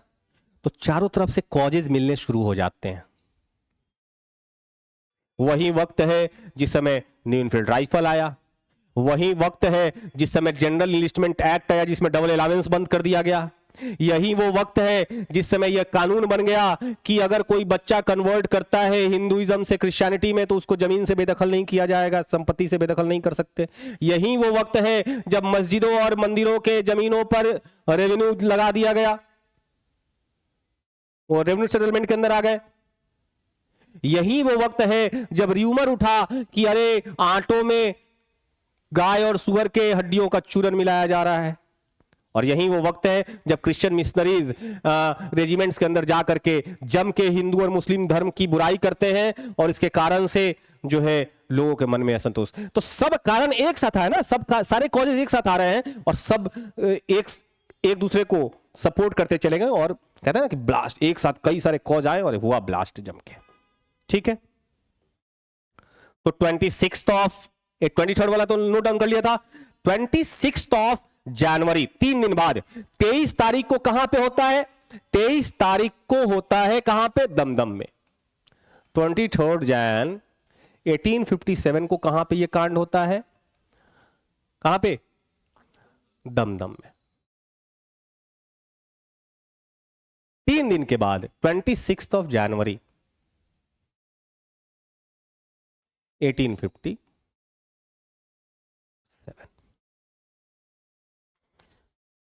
तो चारों तरफ से कॉजेज मिलने शुरू हो जाते हैं। वही वक्त है जिस समय न्यू इनफील्ड राइफल आया, वही वक्त है जिस समय जनरल इनलिस्टमेंट एक्ट आया जिसमें डबल अलावेंस बंद कर दिया गया, यही वो वक्त है जिस समय यह कानून बन गया कि अगर कोई बच्चा कन्वर्ट करता है हिंदुइज्म से क्रिश्चियनिटी में तो उसको जमीन से बेदखल नहीं किया जाएगा, संपत्ति से बेदखल नहीं कर सकते। यही वो वक्त है जब मस्जिदों और मंदिरों के जमीनों पर रेवेन्यू लगा दिया गया, वो रेवेन्यू सेटलमेंट के अंदर आ गए। यही वो वक्त है जब र्यूमर उठा कि अरे आटों में गाय और सुअर के हड्डियों का चूरन मिलाया जा रहा है। और यही वो वक्त है जब क्रिश्चियन मिशनरीज रेजिमेंट्स के अंदर जाकर के जम के हिंदू और मुस्लिम धर्म की बुराई करते हैं और इसके कारण से जो है लोगों के मन में असंतोष। तो सब कारण एक साथ है ना, सब सारे कॉजेज एक साथ आ रहे हैं और सब एक दूसरे को सपोर्ट करते चले गए और कहते हैं ना कि ब्लास्ट, एक साथ कई सारे कॉज आए और हुआ ब्लास्ट जम के। ठीक है, तो 23rd वाला तो नोट डाउन कर लिया था। 26 ऑफ जनवरी 3 दिन बाद 23 तारीख को कहां पे होता है? 23 तारीख को होता है कहां पे? दमदम में। 23 जैन 1857 को कहां पे ये कांड होता है? कहां पे? दमदम में। 3 दिन के बाद 26 ऑफ जनवरी 1857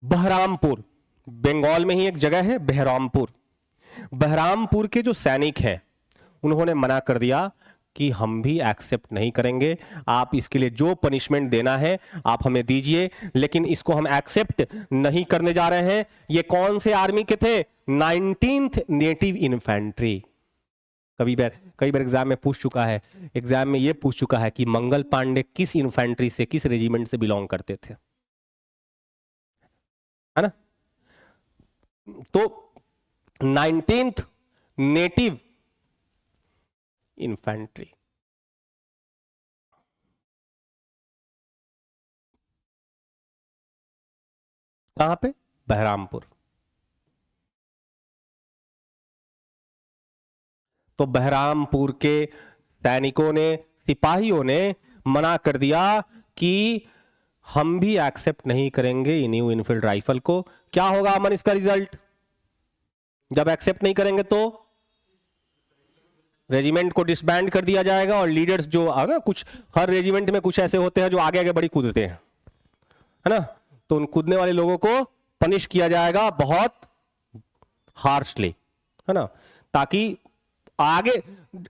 बहरामपुर, बंगाल में ही एक जगह है बहरामपुर। बहरामपुर के जो सैनिक हैं उन्होंने मना कर दिया कि हम भी एक्सेप्ट नहीं करेंगे, आप इसके लिए जो पनिशमेंट देना है आप हमें दीजिए, लेकिन इसको हम एक्सेप्ट नहीं करने जा रहे हैं। ये कौन से आर्मी के थे? 19th native infantry. कई बार एग्जाम में पूछ चुका है, एग्जाम में ये पूछ चुका है कि मंगल पांडे किस इन्फेंट्री से, किस रेजिमेंट से बिलोंग करते थे, है ना? तो 19th नेटिव इन्फेंट्री। कहां पे? बहरामपुर। तो बहरामपुर के सैनिकों ने, सिपाहियों ने मना कर दिया कि हम भी एक्सेप्ट नहीं करेंगे न्यू इनफील्ड राइफल को। क्या होगा अमन इसका रिजल्ट? जब एक्सेप्ट नहीं करेंगे तो रेजिमेंट को डिसबैंड कर दिया जाएगा, और लीडर्स जो है ना, कुछ हर रेजिमेंट में कुछ ऐसे होते हैं जो आगे आगे बड़ी कूदते हैं, है ना, तो उन कूदने वाले लोगों को पनिश किया जाएगा बहुत हार्शली, है ना, ताकि आगे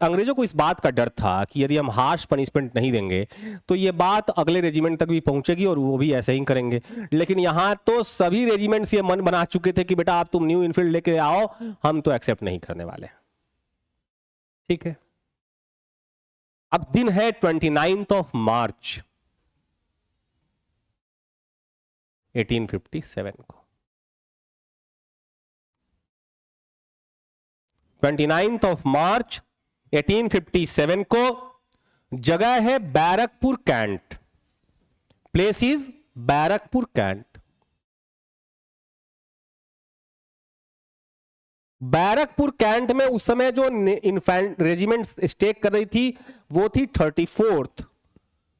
अंग्रेजों को इस बात का डर था कि यदि हम हार्श पनिशमेंट नहीं देंगे तो ये बात अगले रेजिमेंट तक भी पहुंचेगी और वो भी ऐसे ही करेंगे। लेकिन यहां तो सभी रेजिमेंट्स ये मन बना चुके थे कि बेटा आप तुम न्यू इनफील्ड लेके आओ, हम तो एक्सेप्ट नहीं करने वाले। ठीक है, अब दिन है 29 ऑफ मार्च 1857 को। 29 ऑफ मार्च 1857 को जगह है Barrackpore cantt. Place is Barrackpore cantt. Barrackpore cantt में उस समय जो रेजिमेंट स्टेक कर रही थी वो थी 34th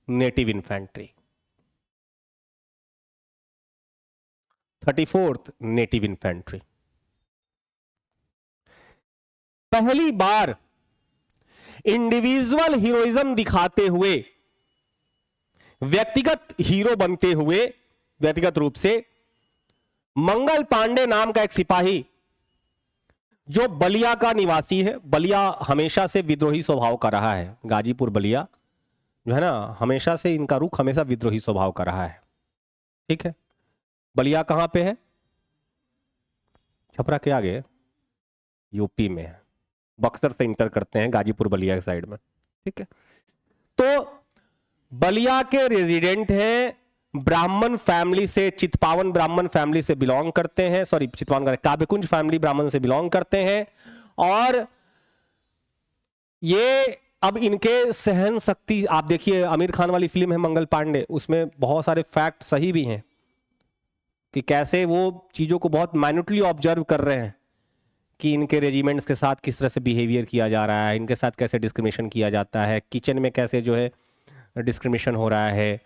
native infantry. 34th native infantry. पहली बार इंडिविजुअल हीरोइज्म दिखाते हुए, व्यक्तिगत हीरो बनते हुए, व्यक्तिगत रूप से मंगल पांडे नाम का एक सिपाही जो बलिया का निवासी है। बलिया हमेशा से विद्रोही स्वभाव का रहा है। गाजीपुर बलिया जो है ना, हमेशा से इनका रुख हमेशा विद्रोही स्वभाव का रहा है। ठीक है, बलिया कहां पे है? छपरा के आगे, यूपी में है। बक्सर से इंटर करते हैं गाजीपुर बलिया के साइड में। ठीक है, तो बलिया के रेजिडेंट हैं, ब्राह्मण फैमिली से, चितपावन ब्राह्मण फैमिली से बिलोंग करते हैं, सॉरी चितपावन का काव्यकुंज फैमिली ब्राह्मण से बिलोंग करते हैं। और ये अब इनके सहन शक्ति, आप देखिए आमिर खान वाली फिल्म है मंगल पांडे, उसमें बहुत सारे फैक्ट सही भी हैं कि कैसे वो चीजों को बहुत माइन्यूटली ऑब्जर्व कर रहे हैं कि इनके रेजिमेंट्स के साथ किस तरह से बिहेवियर किया जा रहा है, इनके साथ कैसे डिस्क्रिमिनेशन किया जाता है, किचन में कैसे जो है डिस्क्रिमिनेशन हो रहा है,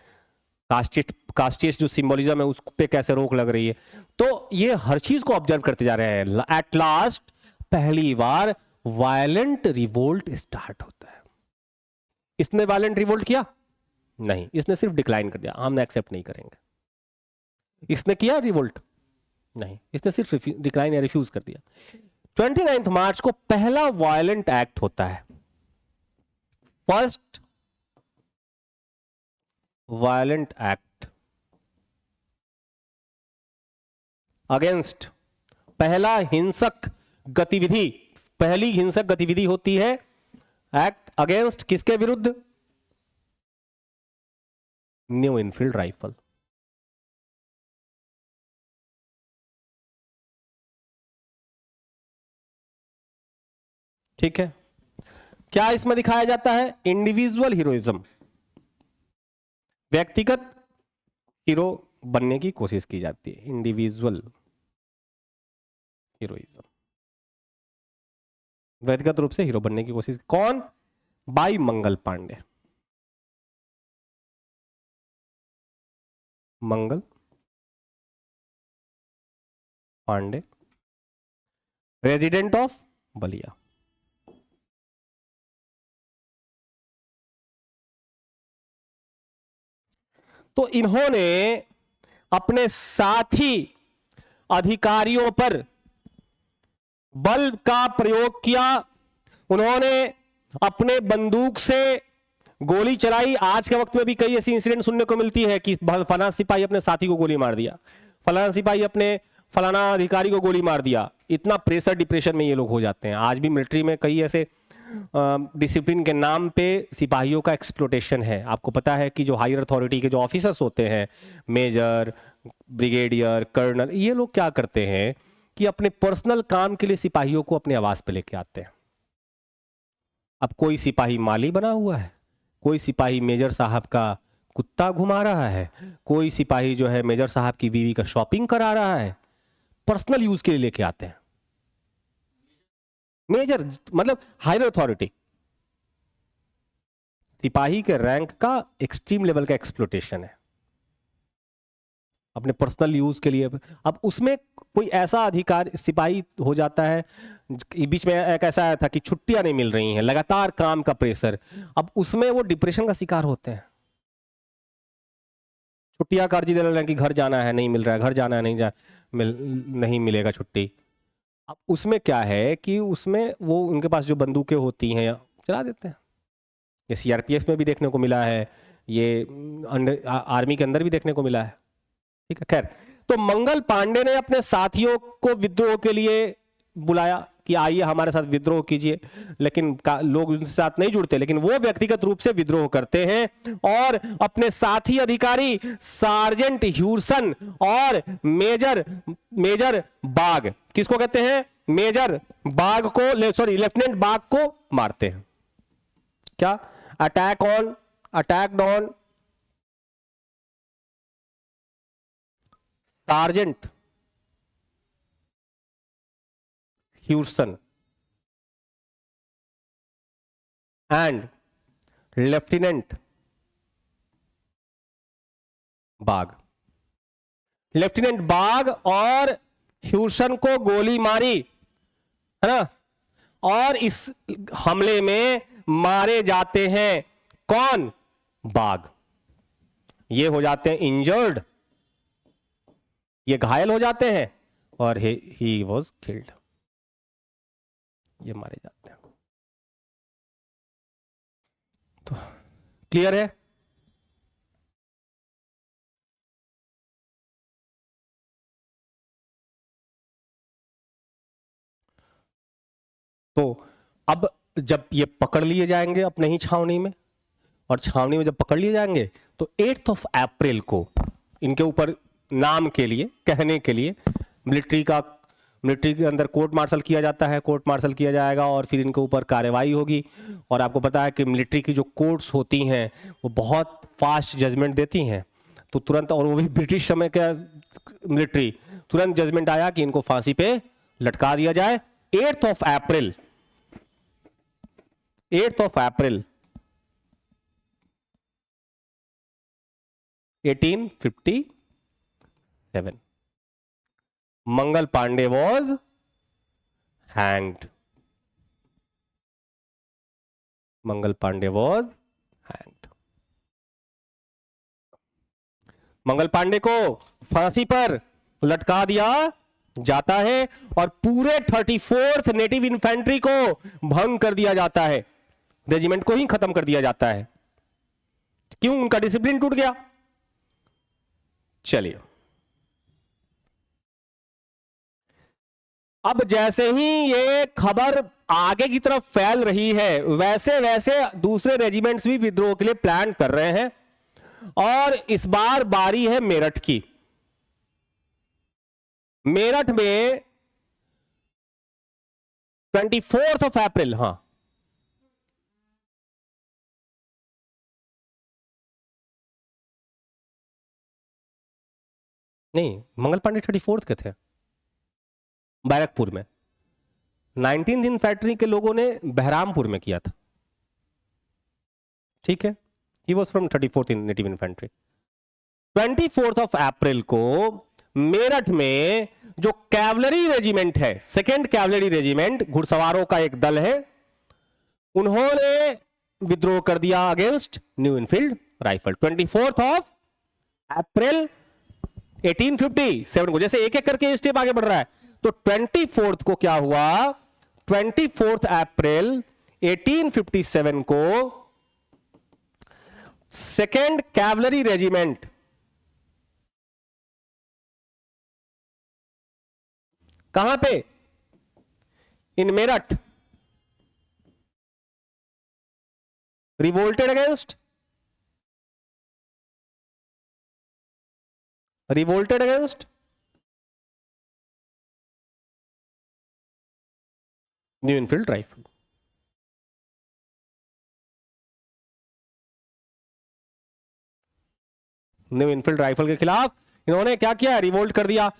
कास्टिस्ट जो सिंबोलिज्म है उस पे कैसे रोक लग रही है। तो ये हर चीज को ऑब्जर्व करते जा रहे हैं। एट लास्ट पहली बार वायलेंट रिवोल्ट स्टार्ट होता है। इसने वायलेंट रिवोल्ट किया नहीं, इसने सिर्फ डिक्लाइन कर दिया, हम एक्सेप्ट नहीं करेंगे। इसने किया रिवोल्ट नहीं, इसने सिर्फ डिक्लाइन या रिफ्यूज कर दिया। 29 मार्च को पहला वायलेंट एक्ट होता है, फर्स्ट वायलेंट एक्ट अगेंस्ट, पहला हिंसक गतिविधि, पहली हिंसक गतिविधि होती है एक्ट अगेंस्ट किसके विरुद्ध? New Enfield rifle. ठीक है, क्या इसमें दिखाया जाता है? इंडिविजुअल हीरोइज्म, व्यक्तिगत हीरो बनने की कोशिश की जाती है। इंडिविजुअल हीरोइज्म, व्यक्तिगत रूप से हीरो बनने की कोशिश। कौन? By Mangal Pandey. Mangal Pandey, resident of Ballia. तो इन्होंने अपने साथी अधिकारियों पर बल का प्रयोग किया। उन्होंने अपने बंदूक से गोली चलाई। आज के वक्त में भी कई ऐसी इंसिडेंट सुनने को मिलती है कि फलाना सिपाही अपने साथी को गोली मार दिया, फलाना सिपाही अपने फलाना अधिकारी को गोली मार दिया। इतना प्रेशर डिप्रेशन में ये लोग हो जाते हैं। आज भी मिलिट्री में कई ऐसे डिसिप्लिन के नाम पे सिपाहियों का एक्सप्लोटेशन है। आपको पता है कि जो हायर अथॉरिटी के जो ऑफिसर्स होते हैं, मेजर, ब्रिगेडियर, कर्नल, ये लोग क्या करते हैं कि अपने पर्सनल काम के लिए सिपाहियों को अपने आवास पे लेके आते हैं। अब कोई सिपाही माली बना हुआ है, कोई सिपाही मेजर साहब का कुत्ता घुमा रहा है, कोई सिपाही जो है मेजर साहब की बीवी का शॉपिंग करा रहा है, पर्सनल यूज के लिए लेके आते हैं। मेजर मतलब हायर अथॉरिटी, सिपाही के रैंक का एक्सट्रीम लेवल का एक्सप्लोटेशन है। अपने पर्सनल यूज के लिए। अब उसमें कोई ऐसा अधिकार सिपाही हो जाता है, बीच में एक ऐसा आया था कि छुट्टियां नहीं मिल रही हैं, लगातार काम का प्रेशर, अब उसमें वो डिप्रेशन का शिकार होते हैं। छुट्टियां कर्ज दे रहे हैं कि घर जाना है नहीं मिल रहा है, घर जाना है नहीं मिलेगा छुट्टी। अब उसमें क्या है कि उसमें वो उनके पास जो बंदूकें होती हैं चला देते हैं। ये सीआरपीएफ में भी देखने को मिला है, ये आर्मी के अंदर भी देखने को मिला है। ठीक है, खैर, तो मंगल पांडे ने अपने साथियों को विद्रोह के लिए बुलाया कि आइए हमारे साथ विद्रोह कीजिए, लेकिन लोग उनके साथ नहीं जुड़ते, लेकिन वो व्यक्तिगत रूप से विद्रोह करते हैं और अपने साथी अधिकारी सार्जेंट ह्यूरसन और मेजर बाग, किसको कहते हैं, मेजर बाग को, लेफ्टिनेंट बाग को मारते हैं। क्या? Attack on sergeant Hewson and lieutenant Baugh. Lieutenant Baugh और ह्यूरसन को गोली मारी, है ना, और इस हमले में मारे जाते हैं कौन? बाग। ये हो जाते हैं इंजर्ड, ये घायल हो जाते हैं और ही वॉज किल्ड, ये मारे जाते हैं। तो क्लियर है? तो अब जब ये पकड़ लिए जाएंगे अपने ही छावनी में, और छावनी में जब पकड़ लिए जाएंगे तो 8 अप्रैल को इनके ऊपर नाम के लिए, कहने के लिए मिलिट्री के अंदर कोर्ट मार्शल किया जाता है, कोर्ट मार्शल किया जाएगा और फिर इनके ऊपर कार्रवाई होगी। और आपको पता है कि मिलिट्री की जो कोर्ट्स होती हैं वो बहुत फास्ट जजमेंट देती हैं, तो तुरंत, और वो भी ब्रिटिश समय का मिलिट्री, तुरंत जजमेंट आया कि इनको फांसी पे लटका दिया जाए। 8 April 1857 Mangal Pandey was hanged. Mangal Pandey was hanged. Mangal Pandey को फांसी पर लटका दिया जाता है और पूरे 34th नेटिव इन्फेंट्री को भंग कर दिया जाता है, रेजिमेंट को ही खत्म कर दिया जाता है। क्यों? उनका डिसिप्लिन टूट गया। चलिए, अब जैसे ही ये खबर आगे की तरफ फैल रही है, वैसे वैसे दूसरे रेजिमेंट्स भी विद्रोह के लिए प्लान कर रहे हैं, और इस बार बारी है मेरठ की। मेरठ में 24 अप्रैल, हाँ, नहीं, मंगल पांडे 34 के थे बैरकपुर में। 19th इन्फेंट्री के लोगों ने बहरामपुर में किया था। ठीक है, he was from 34th native infantry. 24 अप्रैल को मेरठ में जो कैवलरी रेजिमेंट है, 2nd कैवलरी रेजिमेंट, घुड़सवारों का एक दल है, उन्होंने विद्रोह कर दिया अगेंस्ट न्यू इनफील्ड राइफल। 24 अप्रैल 1857 को, जैसे एक एक करके स्टेप आगे बढ़ रहा है, तो 24 को क्या हुआ? 24 अप्रैल 1857 को 2nd कैवलरी रेजिमेंट कहां पे? In Meerut, revolted against new Enfield rifle. New Enfield rifle के खिलाफ इन्होंने क्या किया? रिवोल्ट कर दिया।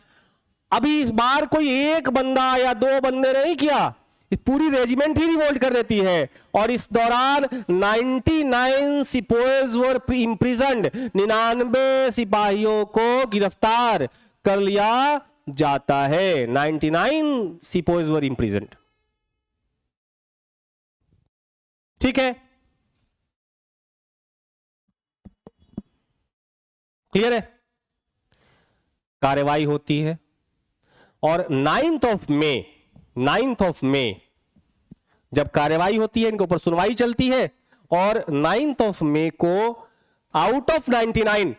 अभी इस बार कोई एक बंदा या दो बंदे नहीं किया, इस पूरी रेजिमेंट ही रिवोल्ट कर देती है। और इस दौरान 99 सिपाहीज वर इम्प्रिजन्ड, 99 सिपाहियों को गिरफ्तार कर लिया जाता है। 99 सिपाहीज वर इम्प्रिजन्ड। ठीक है, क्लियर है। कार्रवाई होती है और 9th ऑफ मे जब कार्रवाई होती है, इनके ऊपर सुनवाई चलती है, और 9th ऑफ मे को आउट ऑफ 99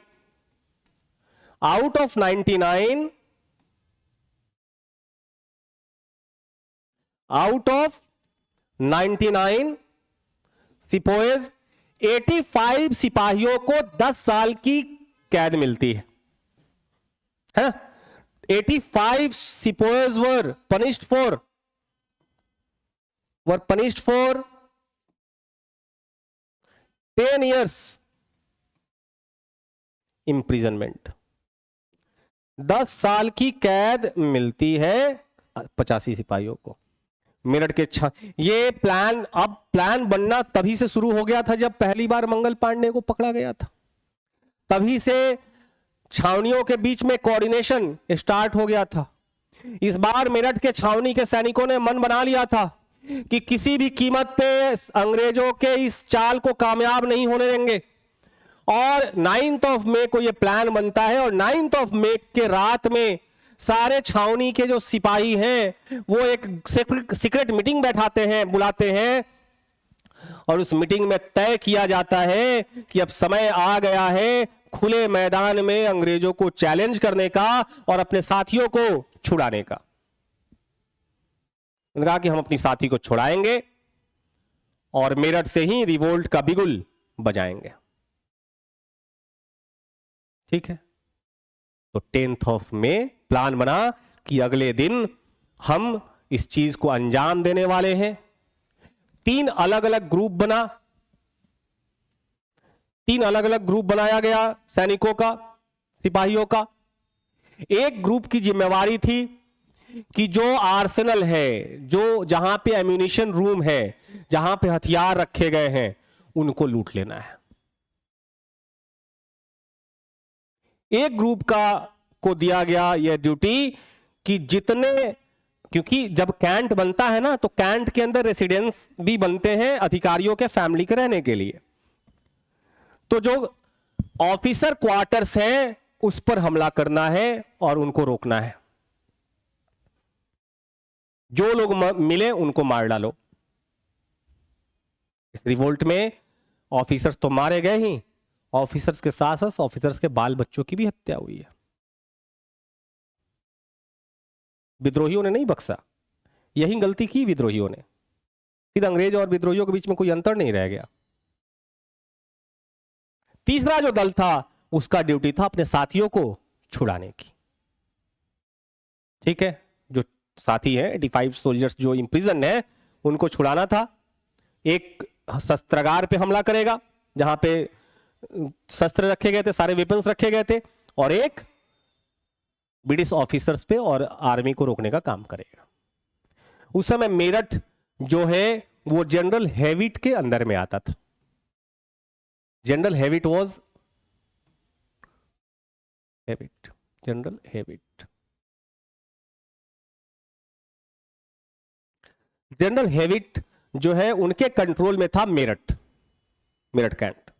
सिपाहीज 85 सिपाहियों को 10 साल की कैद मिलती है। 85 सिपाहीज वर punished for 10 years imprisonment। 10 साल की कैद मिलती है 85 सिपाहियों को। मेरठ के ये प्लान बनना तभी से शुरू हो गया था जब पहली बार मंगल पांडे को पकड़ा गया था। तभी से छावनियों के बीच में कोऑर्डिनेशन स्टार्ट हो गया था। इस बार मेरठ के छावनी के सैनिकों ने मन बना लिया था कि किसी भी कीमत पे अंग्रेजों के इस चाल को कामयाब नहीं होने देंगे। और 9th ऑफ मे को यह प्लान बनता है और 9th ऑफ मे के रात में सारे छावनी के जो सिपाही हैं वो एक सीक्रेट मीटिंग बुलाते हैं और उस मीटिंग में तय किया जाता है कि अब समय आ गया है खुले मैदान में अंग्रेजों को चैलेंज करने का और अपने साथियों को छुड़ाने का। उन्होंने कहा कि हम अपनी साथी को छुड़ाएंगे और मेरठ से ही रिवोल्ट का बिगुल बजाएंगे। ठीक है, तो 10th ऑफ मे प्लान बना कि अगले दिन हम इस चीज को अंजाम देने वाले हैं। 3 अलग अलग ग्रुप बनाया गया सैनिकों का, सिपाहियों का। एक ग्रुप की जिम्मेवारी थी कि जो आर्सेनल है, जो जहां पे एम्यूनिशन रूम है, जहां पे हथियार रखे गए हैं, उनको लूट लेना है। एक ग्रुप को दिया गया यह ड्यूटी कि क्योंकि जब कैंट बनता है ना, तो कैंट के अंदर रेसिडेंस भी बनते हैं अधिकारियों के फैमिली के रहने के लिए। तो जो ऑफिसर क्वार्टर्स हैं उस पर हमला करना है और उनको रोकना है। जो लोग मिले उनको मार डालो। इस रिवोल्ट में ऑफिसर्स तो मारे गए ही, ऑफिसर्स के साथ साथ ऑफिसर्स के बाल बच्चों की भी हत्या हुई है। विद्रोहियों ने नहीं बख्शा, यही गलती की विद्रोहियों ने। फिर अंग्रेज और विद्रोहियों के बीच में कोई अंतर नहीं रह गया। तीसरा जो दल था उसका ड्यूटी था अपने साथियों को छुड़ाने की। ठीक है, जो साथी है 85 सोल्जर्स जो इम्प्रिजन है उनको छुड़ाना था। एक शस्त्रागार पे हमला करेगा जहां पे शस्त्र रखे गए थे, सारे वेपन्स रखे गए थे, और एक ब्रिटिश ऑफिसर्स पे और आर्मी को रोकने का काम करेगा। उस समय मेरठ जो है वो जनरल हेविट के अंदर में आता था। जनरल हेविट जनरल हेविट जो है उनके कंट्रोल में था मेरठ कैंट।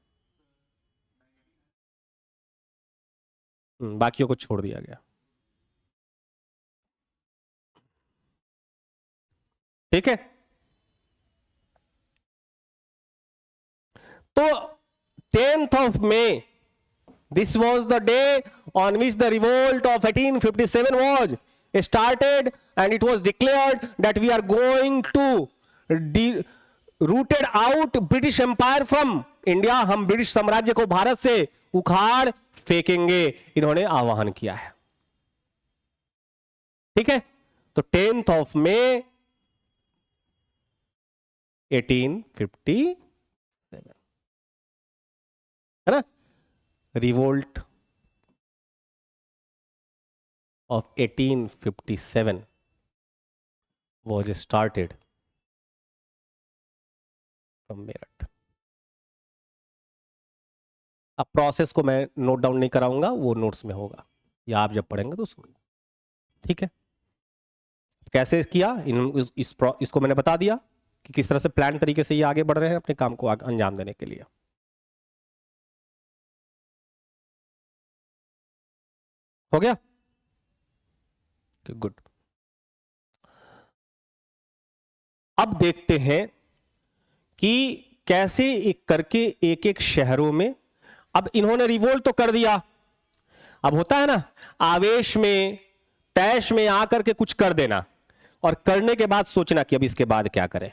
बाकियों को छोड़ दिया गया। ठीक है, तो 10th of May, this was the day on which the revolt of 1857 was started, and it was declared that we are going to rooted out British Empire from India। हम ब्रिटिश साम्राज्य को भारत से उखाड़ फेंकेंगे, इन्होंने आह्वान किया है। ठीक है, तो 10th of May 1857 है ना, revolt of 1857 was started from Meerut. अब प्रोसेस को मैं नोट डाउन नहीं कराऊंगा, वो नोट्स में होगा या आप जब पढ़ेंगे तो उसमें, ठीक है। कैसे किया इसको मैंने बता दिया कि किस तरह से प्लान तरीके से ये आगे बढ़ रहे हैं अपने काम को अंजाम देने के लिए। हो गया, गुड। अब देखते हैं कि कैसे एक करके एक एक शहरों में, अब इन्होंने रिवोल्ट तो कर दिया, अब होता है ना आवेश में तैश में आकर के कुछ कर देना और करने के बाद सोचना कि अब इसके बाद क्या करें,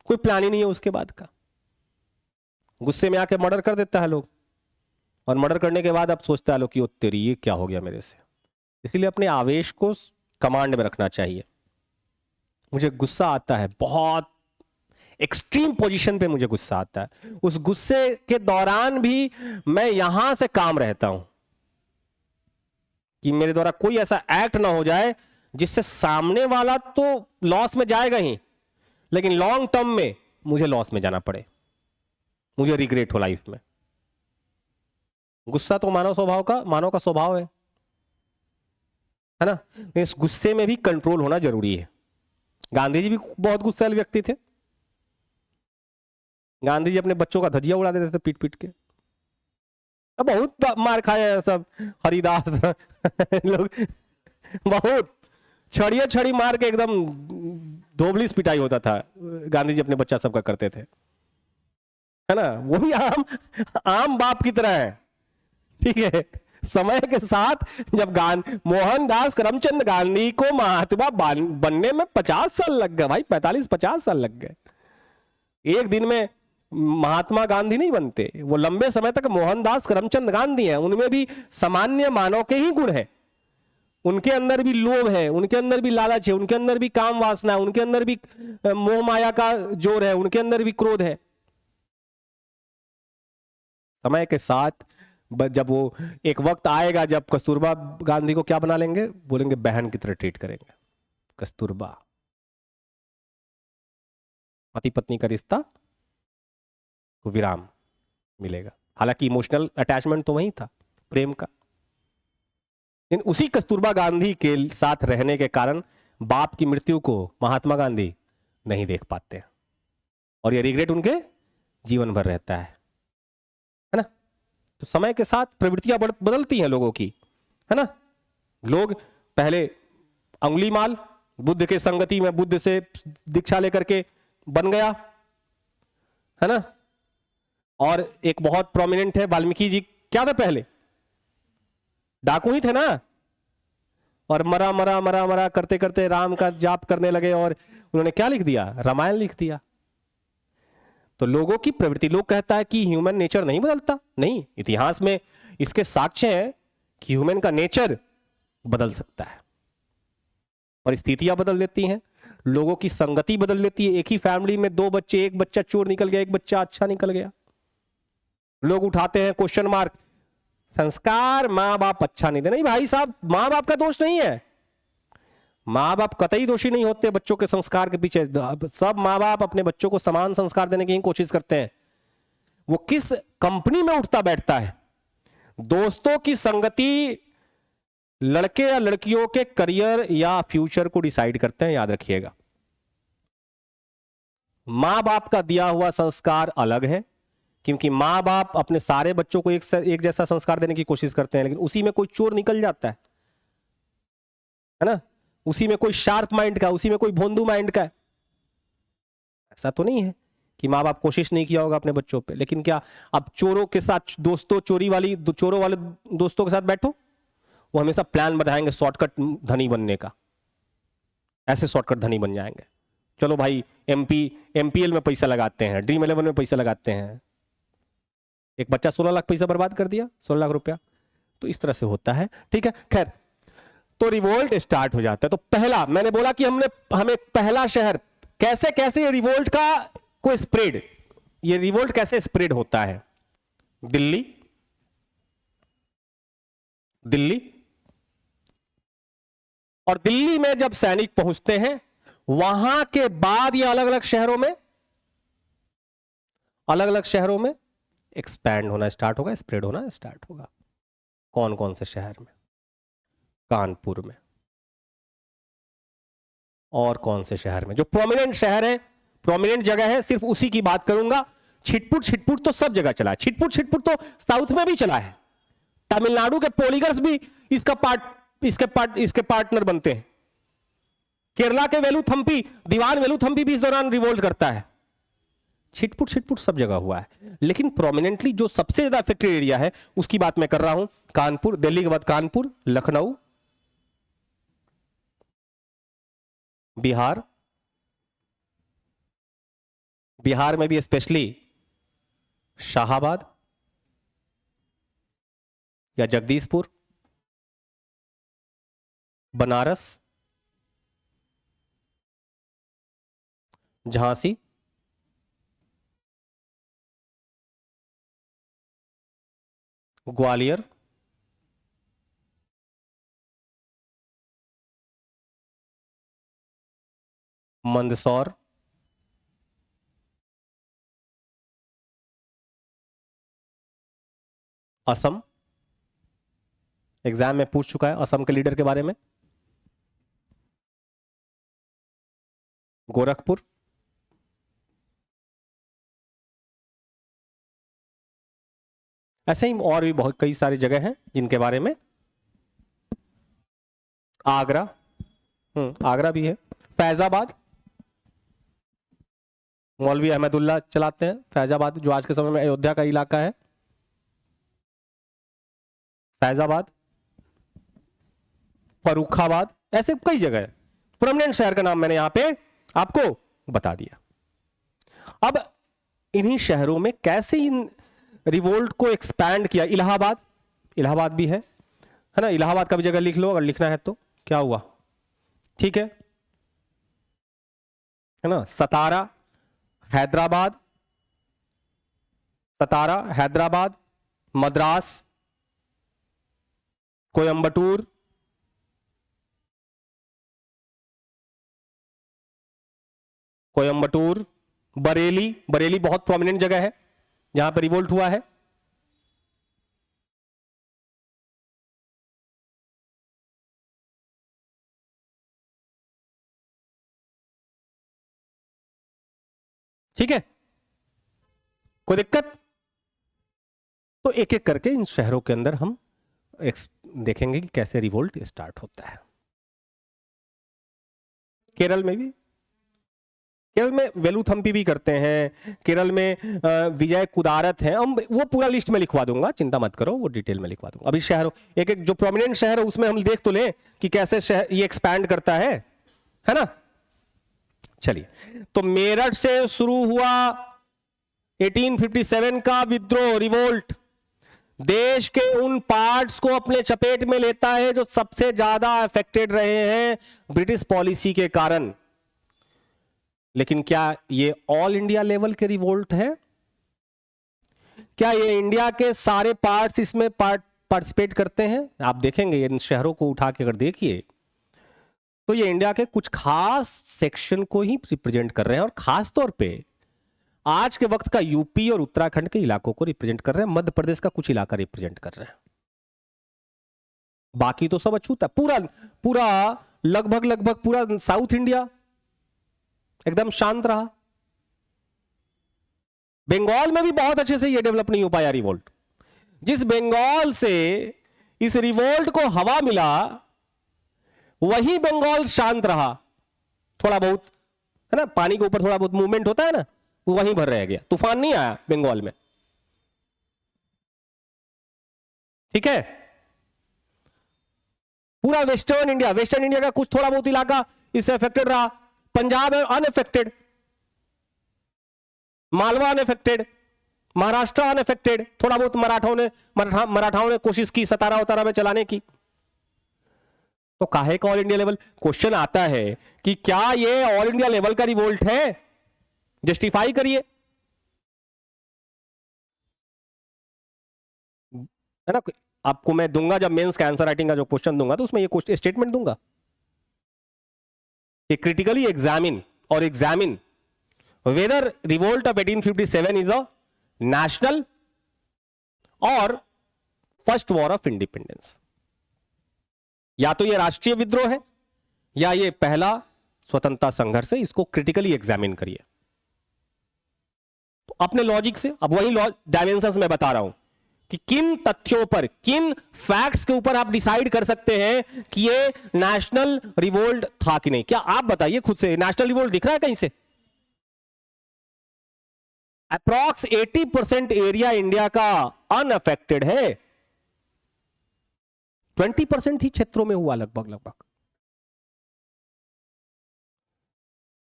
कोई प्लान ही नहीं है उसके बाद का। गुस्से में आके मर्डर कर देता है लोग, और मर्डर करने के बाद अब सोचता है लोग कि ओ तेरी ये क्या हो गया मेरे से। इसीलिए अपने आवेश को कमांड में रखना चाहिए। मुझे गुस्सा आता है, बहुत एक्सट्रीम पोजीशन पे मुझे गुस्सा आता है, उस गुस्से के दौरान भी मैं यहां से काम रहता हूं कि मेरे द्वारा कोई ऐसा एक्ट ना हो जाए जिससे सामने वाला तो लॉस में जाएगा ही, लेकिन लॉन्ग टर्म में मुझे लॉस में जाना पड़े, मुझे रिग्रेट हो लाइफ में। गुस्सा तो मानव का स्वभाव है ना। इस गुस्से में भी कंट्रोल होना जरूरी है। गांधी जी भी बहुत गुस्सैल व्यक्ति थे। गांधी जी अपने बच्चों का धजिया उड़ा देते थे पीट पीट के। अब बहुत मार खाए हैं सब, हरिदास लोग बहुत छड़ी मार के एकदम धोबलिस पिटाई होता था। गांधी जी अपने बच्चा सबका करते थे, है ना। वो भी आम बाप की तरह है, ठीक है। समय के साथ जब मोहनदास करमचंद गांधी को महात्मा बनने में 50 साल लग गए भाई, 45-50 साल लग गए। एक दिन में महात्मा गांधी नहीं बनते, वो लंबे समय तक मोहनदास करमचंद गांधी हैं। उनमें भी सामान्य मानव के ही गुण हैं, उनके अंदर भी लोभ है, उनके अंदर भी लालच है, उनके अंदर भी काम वासना है, उनके अंदर भी मोह माया का जोर है, उनके अंदर भी क्रोध है। समय के साथ जब वो एक वक्त आएगा जब कस्तूरबा गांधी को क्या बना लेंगे, बोलेंगे बहन की तरह ट्रीट करेंगे। कस्तूरबा, पति पत्नी का रिश्ता को विराम मिलेगा। हालांकि इमोशनल अटैचमेंट तो वही था, प्रेम का, लेकिन उसी कस्तूरबा गांधी के साथ रहने के कारण बाप की मृत्यु को महात्मा गांधी नहीं देख पाते, और ये रिग्रेट उनके जीवन भर रहता है ना। तो समय के साथ प्रवृत्तियां बदलती हैं लोगों की, है ना। लोग पहले अंगुली माल बुद्ध के संगति में, बुद्ध से दीक्षा लेकर के बन गया, है ना। और एक बहुत प्रोमिनेंट है वाल्मीकि जी, क्या था पहले, डाकू ही थे ना, और मरा मरा मरा मरा करते करते राम का जाप करने लगे, और उन्होंने क्या लिख दिया, रामायण लिख दिया। तो लोगों की प्रवृत्ति, लोग कहता है कि ह्यूमन नेचर नहीं बदलता, नहीं, इतिहास में इसके साक्ष्य हैं कि ह्यूमन का नेचर बदल सकता है, और स्थितियां बदल देती हैं, लोगों की संगति बदल देती है। एक ही फैमिली में 2 बच्चे, एक बच्चा चोर निकल गया, एक बच्चा अच्छा निकल गया, लोग उठाते हैं क्वेश्चन मार्क, संस्कार मां बाप अच्छा नहीं दे। नहीं भाई साहब, मां बाप का दोष नहीं है, मां बाप कतई दोषी नहीं होते बच्चों के संस्कार के पीछे। सब मां बाप अपने बच्चों को समान संस्कार देने की कोशिश करते हैं। वो किस कंपनी में उठता बैठता है, दोस्तों की संगति लड़के या लड़कियों के करियर या फ्यूचर को डिसाइड करते हैं, याद रखिएगा। मां बाप का दिया हुआ संस्कार अलग है, क्योंकि मां बाप अपने सारे बच्चों को एक जैसा संस्कार देने की कोशिश करते हैं, लेकिन उसी में कोई चोर निकल जाता है ना, उसी में कोई शार्प माइंड का, उसी में कोई भोंदू माइंड का है। ऐसा तो नहीं है कि माँ बाप कोशिश नहीं किया होगा अपने बच्चों पे, लेकिन क्या अब चोरों के साथ दोस्तों, चोरों वाले दोस्तों के साथ बैठो, वो हमेशा प्लान बताएंगे शॉर्टकट धनी बनने का, ऐसे शॉर्टकट धनी बन जाएंगे। चलो भाई एमपीएल में पैसा लगाते हैं, ड्रीम 11 में पैसा लगाते हैं। एक बच्चा 16 लाख पैसा बर्बाद कर दिया, 16 लाख रुपया। तो इस तरह से होता है, ठीक है। खैर, तो रिवोल्ट स्टार्ट हो जाता है। तो पहला मैंने बोला कि हमें पहला शहर, कैसे ये रिवोल्ट का कोई स्प्रेड, ये रिवोल्ट कैसे स्प्रेड होता है। दिल्ली, और दिल्ली में जब सैनिक पहुंचते हैं, वहां के बाद ये अलग अलग शहरों में अलग अलग शहरों में एक्सपैंड होना स्टार्ट होगा, स्प्रेड होना स्टार्ट होगा। कौन कौन से शहर में? कानपुर में। और कौन से शहर में? जो प्रोमिनेंट शहर है, प्रोमिनेंट जगह है, सिर्फ उसी की बात करूंगा। छिटपुट छिटपुट तो सब जगह चला है, छिटपुट छिटपुट तो साउथ में भी चला है। तमिलनाडु के पोलीगर्स भी इसके पार्टनर बनते हैं। केरला के वेलुथम्पी, दीवान वेलुथम्पी भी इस दौरान रिवोल्ट करता है। छिटपुट छिटपुट सब जगह हुआ है, लेकिन प्रोमिनेंटली जो सबसे ज्यादा अफेक्टेड एरिया है उसकी बात मैं कर रहा हूं। कानपुर, दिल्ली के बाद कानपुर, लखनऊ, बिहार, बिहार में भी स्पेशली शाहाबाद या जगदीशपुर, बनारस, झांसी, ग्वालियर, मंदसौर, असम, एग्जाम में पूछ चुका है असम के लीडर के बारे में, गोरखपुर, ऐसे ही और भी बहुत कई सारी जगह हैं जिनके बारे में। आगरा, आगरा भी है, फैजाबाद, मौलवी अहमदुल्ला चलाते हैं फैजाबाद, जो आज के समय में अयोध्या का इलाका है। फैजाबाद, फरुखाबाद, ऐसे कई जगह है। परमानेंट शहर का नाम मैंने यहां पे आपको बता दिया। अब इन्हीं शहरों में कैसे इन रिवोल्ट को एक्सपैंड किया। इलाहाबाद, इलाहाबाद भी है ना, इलाहाबाद का भी जगह लिख लो अगर लिखना है तो। क्या हुआ? ठीक है ना। सतारा, हैदराबाद, सतारा, हैदराबाद, मद्रास, कोयंबटूर, कोयंबटूर, बरेली, बरेली बहुत प्रोमिनेंट जगह है जहां पर रिवोल्ट हुआ है। ठीक है, कोई दिक्कत? तो एक एक करके इन शहरों के अंदर हम देखेंगे कि कैसे रिवोल्ट स्टार्ट होता है। केरल में भी, केरल में वेलुथम्पी भी करते हैं, केरल में विजय कुदारत है। हम वो पूरा लिस्ट में लिखवा दूंगा, चिंता मत करो, वो डिटेल में लिखवा दूंगा। अभी शहरों, एक एक जो प्रोमिनेंट शहर है उसमें हम देख तो लें कि कैसे शहर ये एक्सपैंड करता है ना। चलिए, तो मेरठ से शुरू हुआ 1857 का विद्रोह, रिवोल्ट, देश के उन पार्ट्स को अपने चपेट में लेता है जो सबसे ज्यादा अफेक्टेड रहे हैं ब्रिटिश पॉलिसी के कारण। लेकिन क्या ये ऑल इंडिया लेवल के रिवोल्ट है? क्या ये इंडिया के सारे पार्ट्स इसमें पार्टिसिपेट करते हैं? आप देखेंगे इन शहरों को उठा के अगर देखिए तो ये इंडिया के कुछ खास सेक्शन को ही रिप्रेजेंट कर रहे हैं, और खास तौर पे आज के वक्त का यूपी और उत्तराखंड के इलाकों को रिप्रेजेंट कर रहे हैं, मध्य प्रदेश का कुछ इलाका रिप्रेजेंट कर रहे हैं। बाकी तो सब अछूता, पूरा पूरा लगभग पूरा साउथ इंडिया एकदम शांत रहा। बंगाल में भी बहुत अच्छे से ये डेवलप नहीं हो पाया रिवोल्ट। जिस बंगाल से इस रिवोल्ट को हवा मिला वही बंगाल शांत रहा। थोड़ा बहुत है ना, पानी के ऊपर थोड़ा बहुत मूवमेंट होता है ना, वो वहीं भर रह गया, तूफान नहीं आया बंगाल में। ठीक है, पूरा वेस्टर्न इंडिया का कुछ थोड़ा बहुत इलाका इससे अफेक्टेड रहा। Punjab unaffected, Malwa unaffected, Maharashtra unaffected. थोड़ा बहुत मराठाओं ने कोशिश की सतारा उतारा में चलाने की। तो काहे का ऑल इंडिया लेवल? क्वेश्चन आता है कि क्या ये ऑल इंडिया लेवल का रिवोल्ट है? जस्टिफाई करिए, है ना। आपको मैं दूंगा जब मेंस का आंसर राइटिंग का जो क्वेश्चन दूंगा तो उसमें ये स्टेटमेंट दूंगा कि critically examine whether revolt of 1857 is a national और फर्स्ट वॉर ऑफ इंडिपेंडेंस। या तो ये राष्ट्रीय विद्रोह है या ये पहला स्वतंत्रता संघर्ष है। इसको क्रिटिकली एग्जामिन करिए। तो अपने लॉजिक से, अब वही डायमेंशंस मैं बता रहा हूं कि किन तथ्यों पर, किन फैक्ट्स के ऊपर आप डिसाइड कर सकते हैं कि ये नेशनल रिवोल्ट था कि नहीं। क्या आप बताइए खुद से, नेशनल रिवोल्ट दिख रहा है कहीं से? अप्रॉक्स 80% एरिया इंडिया का अनअफेक्टेड है, 20% ही क्षेत्रों में हुआ लगभग।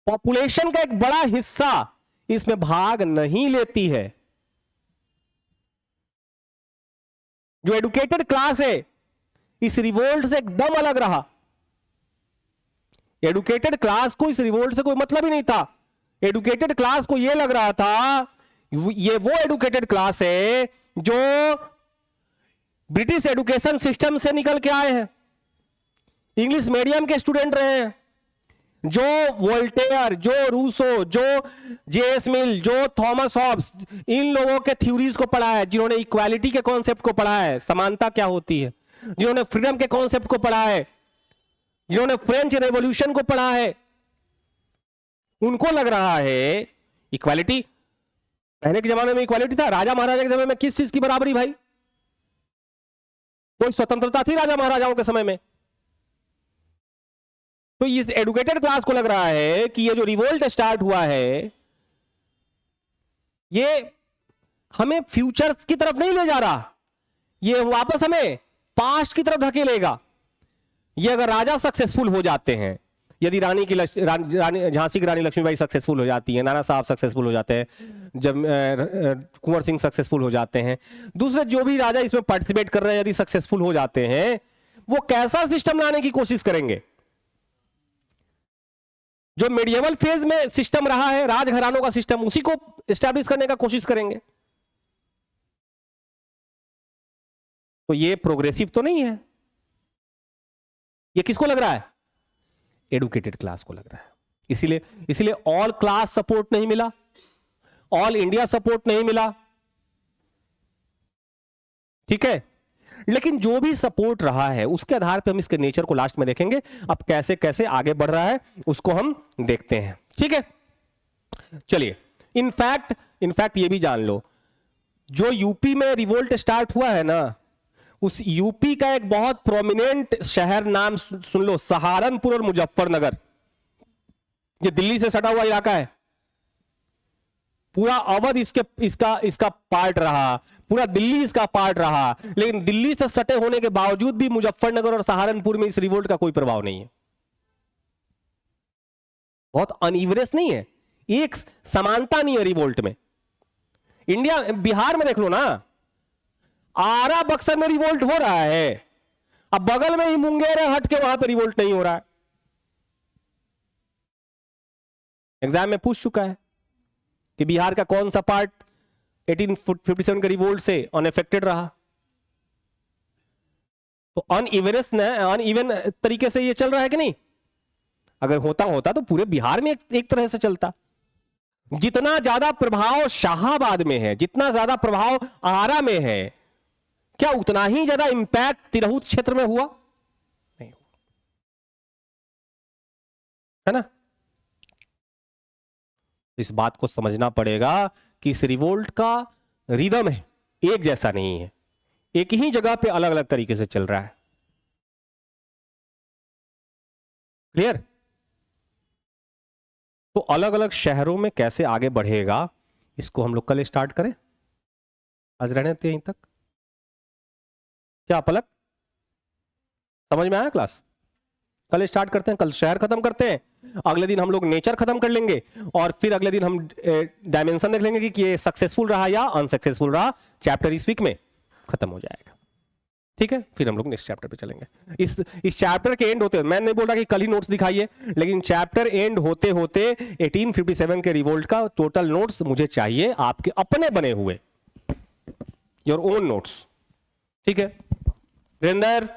पॉपुलेशन का एक बड़ा हिस्सा इसमें भाग नहीं लेती है। जो एडुकेटेड क्लास है इस रिवोल्ट से एकदम अलग रहा। एडुकेटेड क्लास को इस रिवोल्ट से कोई मतलब ही नहीं था। एडुकेटेड क्लास को यह लग रहा था ये वो एडुकेटेड क्लास है जो ब्रिटिश एजुकेशन सिस्टम से निकल के आए हैं, इंग्लिश मीडियम के स्टूडेंट रहे हैं, जो वोल्टेयर, जो रूसो, जो जेएस मिल, जो थॉमस हॉब्स, इन लोगों के थ्योरीज को पढ़ा है, जिन्होंने इक्वालिटी के कॉन्सेप्ट को पढ़ा है, समानता क्या होती है, जिन्होंने फ्रीडम के कॉन्सेप्ट को पढ़ा है, जिन्होंने फ्रेंच रेवोल्यूशन को पढ़ा है, उनको लग रहा है इक्वालिटी। पहले के जमाने में इक्वालिटी था, राजा महाराजा के समय में किस चीज की बराबरी भाई? कोई स्वतंत्रता थी राजा महाराजाओं के समय में? तो इस एडुकेटेड क्लास को लग रहा है कि ये जो रिवोल्ट स्टार्ट हुआ है ये हमें फ्यूचर की तरफ नहीं ले जा रहा, ये वापस हमें पास्ट की तरफ धकेलेगा। ये अगर राजा सक्सेसफुल हो जाते हैं, यदि झांसी की रानी लक्ष्मीबाई सक्सेसफुल हो जाती है, नाना साहब सक्सेसफुल हो जाते हैं, जब कुंवर सिंह सक्सेसफुल हो जाते हैं, दूसरे जो भी राजा इसमें पार्टिसिपेट कर रहे हैं यदि सक्सेसफुल हो जाते हैं, वो कैसा सिस्टम लाने की कोशिश करेंगे? जो मेडिएवल फेज में सिस्टम रहा है, राजघरानों का सिस्टम, उसी को एस्टैब्लिश करने का कोशिश करेंगे। तो ये प्रोग्रेसिव तो नहीं है। ये किसको लग रहा है? एडुकेटेड क्लास को लग रहा है। इसीलिए ऑल क्लास सपोर्ट नहीं मिला, ऑल इंडिया सपोर्ट नहीं मिला, ठीक है। लेकिन जो भी सपोर्ट रहा है उसके आधार पे हम इसके नेचर को लास्ट में देखेंगे। अब कैसे कैसे आगे बढ़ रहा है उसको हम देखते हैं, ठीक है। चलिए, इनफैक्ट ये भी जान लो, जो यूपी में रिवोल्ट स्टार्ट हुआ है ना, उस यूपी का एक बहुत प्रोमिनेंट शहर नाम सुन लो, सहारनपुर और मुजफ्फरनगर। ये दिल्ली से सटा हुआ इलाका है, पूरा अवध इसका पार्ट रहा, पूरा दिल्ली इसका पार्ट रहा। लेकिन दिल्ली से सटे होने के बावजूद भी मुजफ्फरनगर और सहारनपुर में इस रिवोल्ट का कोई प्रभाव नहीं है। बहुत अनइवनेस नहीं है, एक समानता नहीं है रिवोल्ट में। इंडिया, बिहार में देख लो ना, आरा बक्सर में रिवोल्ट हो रहा है, अब बगल में ही मुंगेर है, हट के वहां पर रिवोल्ट नहीं हो रहा है। एग्जाम में पूछ चुका है कि बिहार का कौन सा पार्ट 1857 के रिवोल्ट से अनएफेक्टेड रहा। तो अनइवन तरीके से ये चल रहा है कि नहीं? अगर होता तो पूरे बिहार में एक तरह से चलता। जितना ज्यादा प्रभाव शाहाबाद में है, जितना ज्यादा प्रभाव आरा में है, क्या उतना ही ज्यादा इंपैक्ट तिरहुत क्षेत्र में हुआ? नहीं हुआ, है ना। इस बात को समझना पड़ेगा कि इस रिवोल्ट का रिदम है एक जैसा नहीं है, एक ही जगह पे अलग अलग तरीके से चल रहा है। क्लियर? तो अलग अलग शहरों में कैसे आगे बढ़ेगा इसको हम लोग कल स्टार्ट करें। आज रहने देते यहीं तक। क्या पलक, समझ में आया क्लास? कल स्टार्ट करते हैं, कल शहर खत्म करते हैं, अगले दिन हम लोग नेचर खत्म कर लेंगे, और फिर अगले दिन हम डायमेंशन देख लेंगे कि ये सक्सेसफुल रहा या अनसक्सेसफुल रहा। चैप्टर इस वीक में खत्म हो जाएगा, ठीक है। फिर हम लोग नेक्स्ट चैप्टर पे चलेंगे। इस चैप्टर के एंड होते, मैं नहीं बोल रहा कि कल ही नोट्स दिखाइए, लेकिन चैप्टर एंड होते होते 1857 के रिवोल्ट का टोटल नोट्स मुझे चाहिए, आपके अपने बने हुए, योर ओन नोट्स, ठीक है। वीरेंद्र